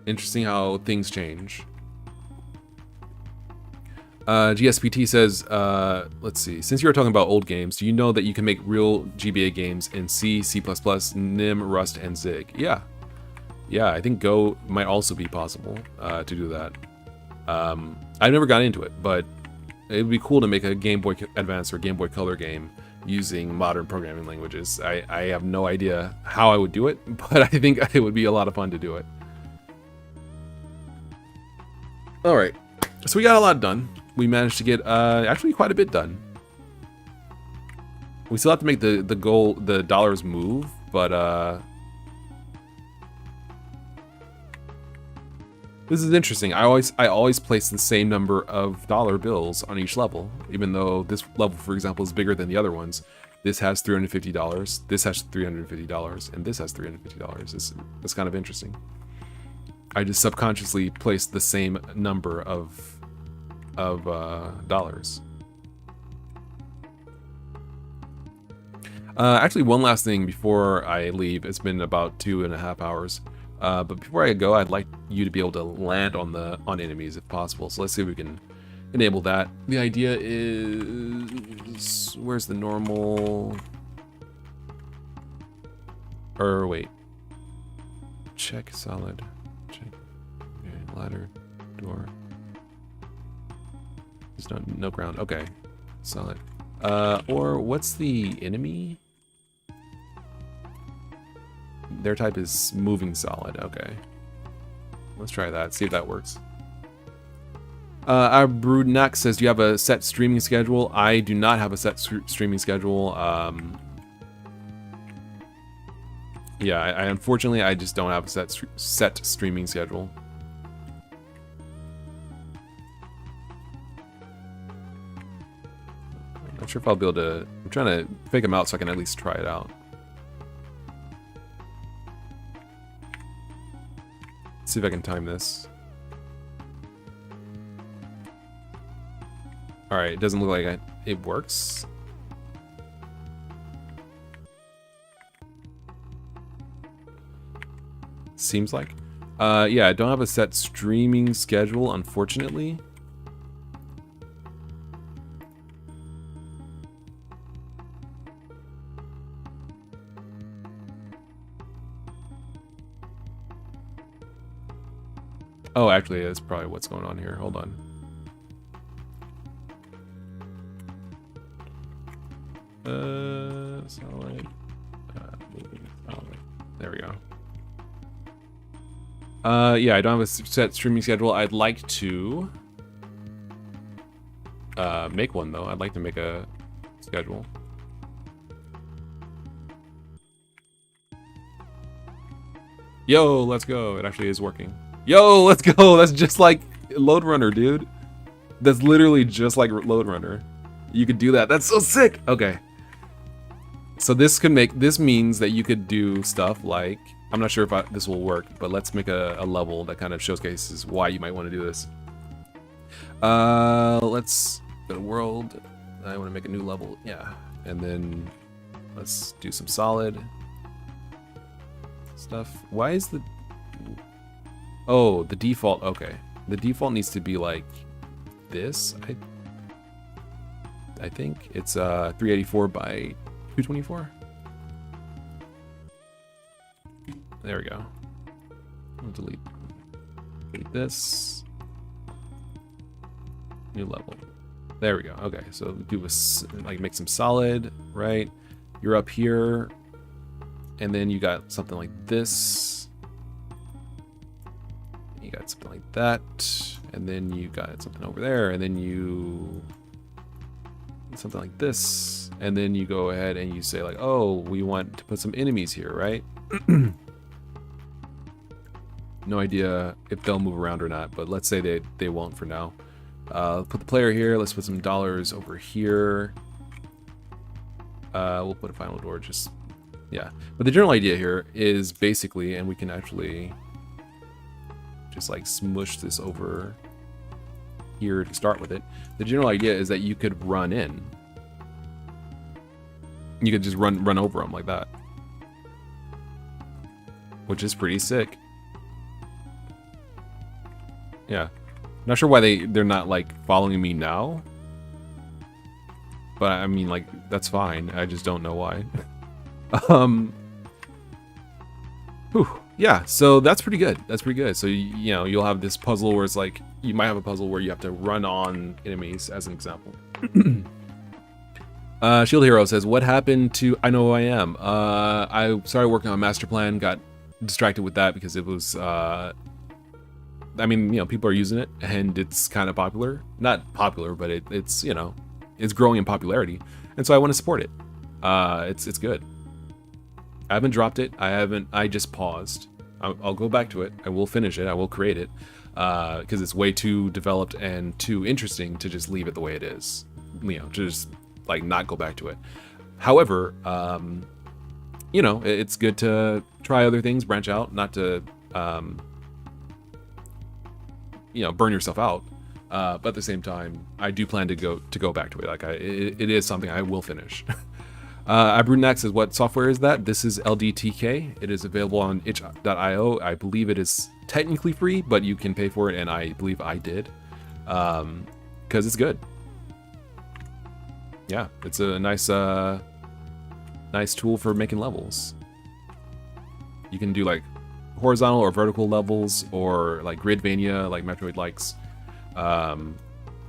Interesting how things change. GSPT says, let's see, since you were talking about old games, do you know that you can make real GBA games in C, C++, NIM, Rust, and Zig? Yeah. Yeah, I think Go might also be possible to do that. I've never got into it, but it would be cool to make a Game Boy Advance or Game Boy Color game using modern programming languages. I have no idea how I would do it, but I think it would be a lot of fun to do it. Alright, so we got a lot done. We managed to get actually quite a bit done. We still have to make the dollars move, but this is interesting. I always place the same number of dollar bills on each level, even though this level, for example, is bigger than the other ones. This has $350, this has $350, and this has $350. It's kind of interesting. I just subconsciously placed the same number of dollars. Actually, one last thing before I leave. It's been about 2.5 hours. But before I go, I'd like you to be able to land on enemies if possible. So let's see if we can enable that. The idea is, where's the normal? Or wait, check solid. Check. Okay, ladder, door. There's no ground. Okay, solid. Or what's the enemy? Their type is moving solid. Okay, let's try that. See if that works. Our Broodnak says, "Do you have a set streaming schedule?" I do not have a set streaming schedule. Yeah, I unfortunately I just don't have a set streaming schedule. I'm not sure if I'll be able to. I'm trying to fake them out so I can at least try it out. Let's see if I can time this. Alright, it doesn't look like it works. Seems like. Yeah, I don't have a set streaming schedule, unfortunately. Oh, actually, that's probably what's going on here. Hold on. Solid. Solid. There we go. Yeah, I don't have a set streaming schedule. I'd like to make one, though. I'd like to make a schedule. Yo, let's go. It actually is working. Yo, let's go. That's just like Load Runner, dude. That's literally just like Load Runner. You could do that. That's so sick. Okay. So this means that you could do stuff like, I'm not sure if this will work, but let's make a level that kind of showcases why you might want to do this. Let's Go to world. I want to make a new level. Yeah. And then let's do some solid stuff. Why is the... Oh, the default. Okay. The default needs to be like this. I think it's 384 by 224. There we go. I'll delete this. New level. There we go. Okay, so do a, like, make some solid, right? You're up here, and then you got something like this. You got something like that, and then you got something over there, and then you something like this, and then you go ahead and you say like, oh, we want to put some enemies here, right? No idea if they'll move around or not, but let's say they won't for now. Put the player here. Let's put some dollars over here. We'll put a final door, just, yeah. But the general idea here is basically, and we can actually just like smush this over here to start with it. The general idea is that you could run in. You could just run over them like that, which is pretty sick. Yeah. Not sure why they're not like following me now. But I mean, like, that's fine. I just don't know why. Whew. Yeah, so that's pretty good. That's pretty good. So, you know, you'll have this puzzle where it's like, you might have a puzzle where you have to run on enemies, as an example. Shield Hero says, what happened to I Know Who I Am? I started working on MasterPlan, got distracted with that because it was, I mean, you know, people are using it and it's kind of popular. Not popular, but it's, you know, it's growing in popularity. And so I want to support it. It's good. I haven't dropped it. I just paused. I'll go back to it. I will finish it. I will create it. Because it's way too developed and too interesting to just leave it the way it is. You know, to just like not go back to it. However, you know, it's good to try other things, branch out, not to, you know, burn yourself out. But at the same time, I do plan to go back to it. Like it is something I will finish. Abrunax says, what software is that? This is LDTK. It is available on itch.io. I believe it is technically free, but you can pay for it, and I believe I did. Because it's good. Yeah, it's a nice nice tool for making levels. You can do like horizontal or vertical levels, or like Gridvania, like Metroid likes.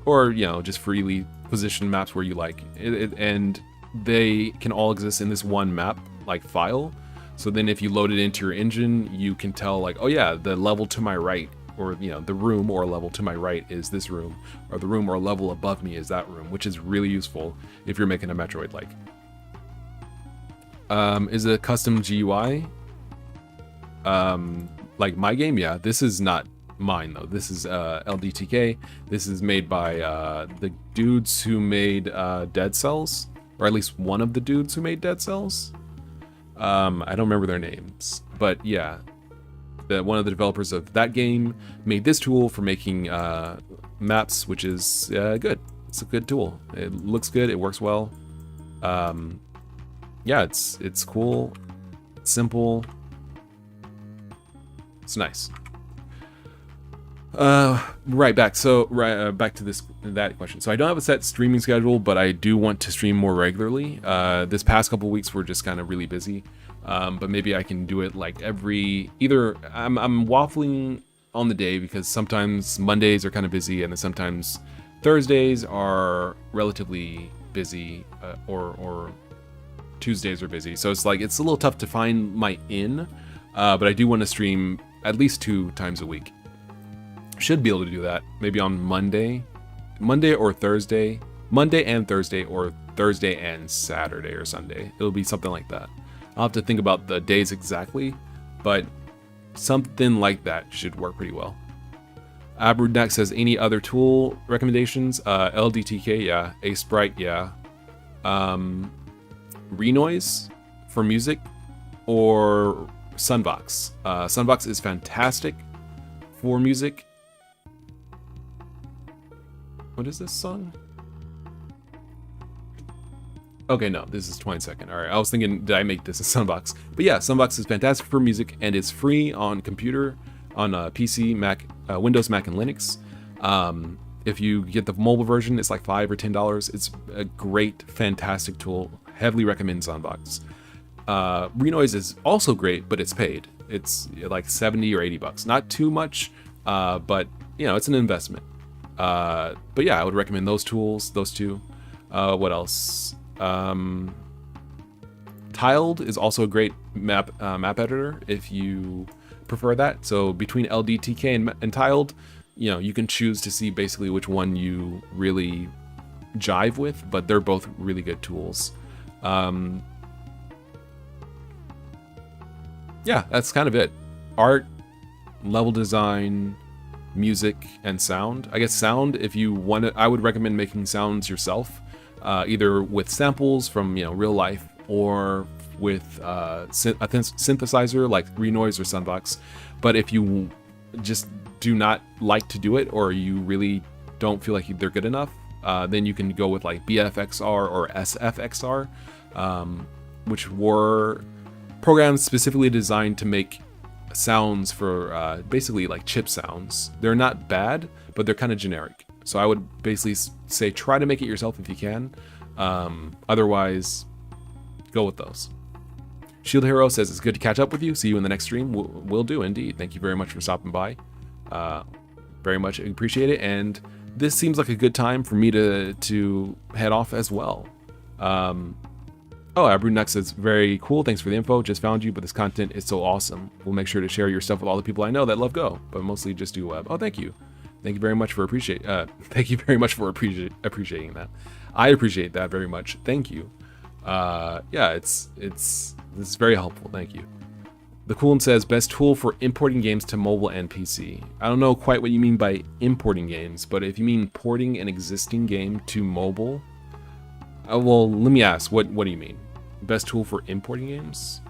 Or, you know, just freely position maps where you like it, and they can all exist in this one map like file. So then if you load it into your engine, you can tell like, oh yeah, the level to my right, or, you know, the room or level to my right is this room, or the room or level above me is that room, which is really useful if you're making a Metroid like. Is it a custom GUI? Like my game? Yeah, this is not mine though. This is LDTK. This is made by the dudes who made Dead Cells, or at least one of the dudes who made Dead Cells. I don't remember their names, but yeah, one of the developers of that game made this tool for making maps, which is good. It's a good tool. It looks good. It works well. Yeah, it's cool. It's simple. It's nice. Right back. So back to that question. So I don't have a set streaming schedule, but I do want to stream more regularly. This past couple weeks we're just kind of really busy. But maybe I can do it like either I'm waffling on the day, because sometimes Mondays are kind of busy, and then sometimes Thursdays are relatively busy, or Tuesdays are busy. So it's like, it's a little tough to find my but I do want to stream at least 2 times a week. Should be able to do that maybe on Monday or Thursday, Monday and Thursday, or Thursday and Saturday or Sunday. It'll be something like that. I'll have to think about the days exactly, but something like that should work pretty well. Abrunax says, any other tool recommendations? LDTK, yeah. Sprite, yeah. Renoise for music, or Sunbox. Sunbox is fantastic for music. What is this song? Okay, no, this is 22nd. All right, I was thinking, did I make this a Sunbox? But yeah, Sunbox is fantastic for music, and it's free on computer, on PC, Mac, Windows, Mac, and Linux. If you get the mobile version, it's like $5 or $10. It's a great, fantastic tool. Heavily recommend Sunbox. Renoise is also great, but it's paid. It's like 70 or 80 bucks. Not too much, but you know, it's an investment. But yeah, I would recommend those tools, those two. What else? Tiled is also a great map editor if you prefer that. So between LDTK and Tiled, you know, you can choose to see basically which one you really jive with, but they're both really good tools. Yeah, that's kind of it. Art, level design, music, and sound. I guess sound, if you want it, I would recommend making sounds yourself, either with samples from, you know, real life, or with a synthesizer like Renoise or Sunbox. But if you just do not like to do it, or you really don't feel like they're good enough, then you can go with like BFXR or SFXR, which were programs specifically designed to make sounds for basically like chip sounds. They're not bad, but they're kind of generic. So I would basically say try to make it yourself if you can. Otherwise, go with those. Shield Hero says it's good to catch up with you. See you in the next stream. Will do indeed. Thank you very much for stopping by. Very much appreciate it. And this seems like a good time for me to head off as well. Oh, Brunex says, very cool. Thanks for the info. Just found you, but this content is so awesome. We'll make sure to share your stuff with all the people I know that love Go, but mostly just do web. Oh, thank you. Thank you very much for appreciating that. I appreciate that very much. Thank you. Yeah, this is very helpful. Thank you. The Cool One says, best tool for importing games to mobile and PC. I don't know quite what you mean by importing games, but if you mean porting an existing game to mobile, well, let me ask, what do you mean? Best tool for importing games?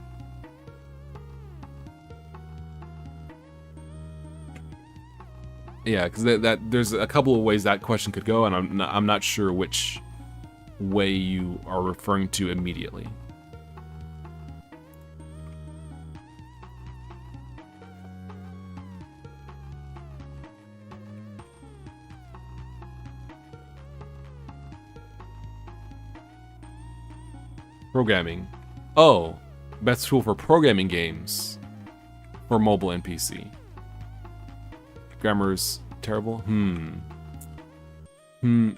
Yeah, because there's a couple of ways that question could go, and I'm not sure which way you are referring to immediately. Programming. Oh, best tool for programming games for mobile and PC. Grammar's terrible.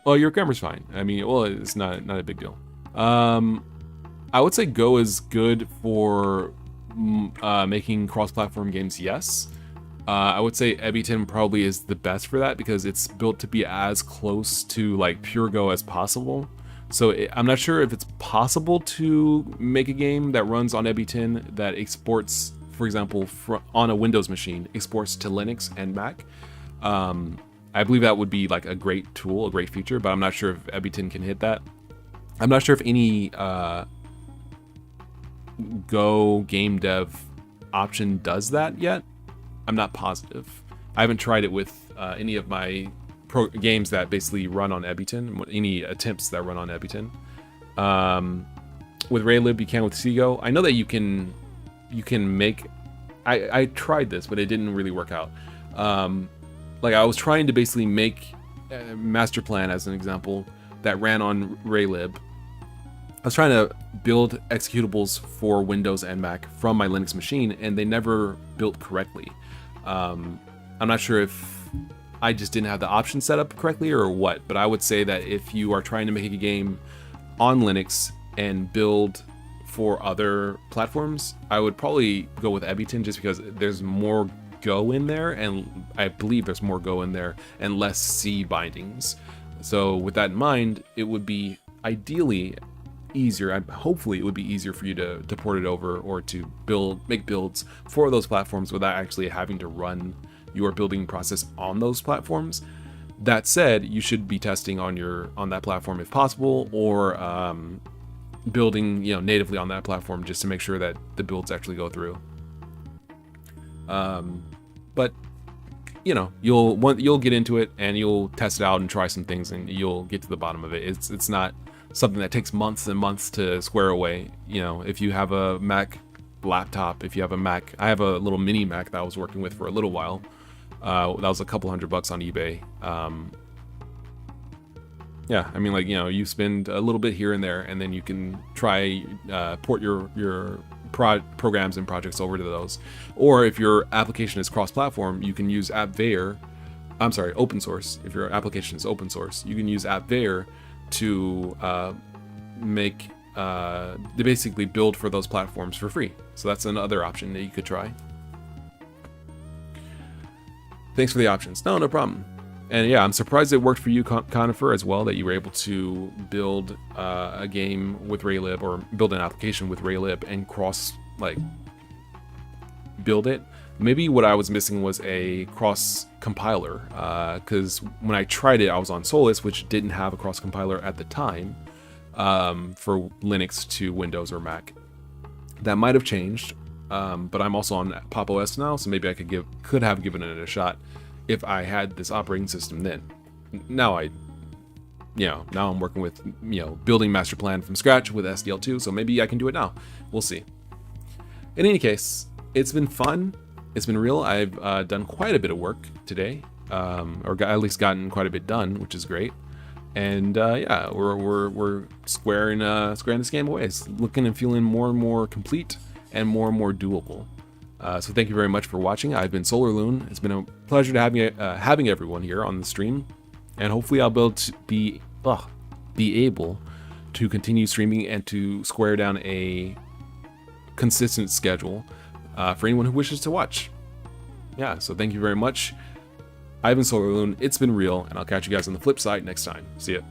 Oh, your grammar's fine. I mean, well, it's not a big deal. I would say Go is good for making cross-platform games. Yes. I would say Ebiton probably is the best for that because it's built to be as close to like pure Go as possible. So I'm not sure if it's possible to make a game that runs on Ebiton that exports, for example, on a Windows machine, exports to Linux and Mac. I believe that would be like a great tool, a great feature, but I'm not sure if Ebiton can hit that. I'm not sure if any Go game dev option does that yet. I'm not positive. I haven't tried it with any of my games that basically run on Ebiton, any attempts that run on Ebiton. With Raylib, you can with Seago. I know that you can make. I tried this, but it didn't really work out. Like I was trying to basically make MasterPlan as an example that ran on Raylib. I was trying to build executables for Windows and Mac from my Linux machine, and they never built correctly. I'm not sure if I just didn't have the option set up correctly or what, but I would say that if you are trying to make a game on Linux and build for other platforms, I would probably go with Ebiton just because there's more Go in there, and I believe there's more Go in there and less C bindings. So with that in mind, it would be ideally easier, hopefully it would be easier for you to port it over or to make builds for those platforms without actually having to run your building process on those platforms. That said, you should be testing on that platform if possible, or building natively on that platform just to make sure that the builds actually go through. But you'll get into it and you'll test it out and try some things and you'll get to the bottom of it. It's not something that takes months and months to square away. You know, if you have a Mac laptop, if you have a Mac, I have a little mini Mac that I was working with for a little while. That was a couple $100 on eBay. Yeah, I mean, like, you know, you spend a little bit here and there, and then you can try port your programs and projects over to those. Or if your application is cross-platform, you can use open source. If your application is open source, you can use AppVeyor to they basically build for those platforms for free. So that's another option that you could try. Thanks for the options. No problem. And yeah, I'm surprised it worked for you, Conifer, as well, that you were able to build a game with Raylib, or build an application with Raylib and build it. Maybe what I was missing was a cross compiler, because when I tried it, I was on Solus, which didn't have a cross compiler at the time for Linux to Windows or Mac. That might have changed, but I'm also on Pop! OS now, so maybe I could have given it a shot if I had this operating system then. Now I'm working with, building MasterPlan from scratch with SDL2, so maybe I can do it now. We'll see. In any case, it's been fun. It's been real. I've done quite a bit of work today, or at least gotten quite a bit done, which is great. And yeah, we're squaring this game away. It's looking and feeling more and more complete and more doable. So thank you very much for watching. I've been SolarLoon. It's been a pleasure to having everyone here on the stream, and hopefully I'll be able to be able to continue streaming and to square down a consistent schedule for anyone who wishes to watch. Yeah, so thank you very much. I've been SolarLoon. It's been real, and I'll catch you guys on the flip side next time. See ya.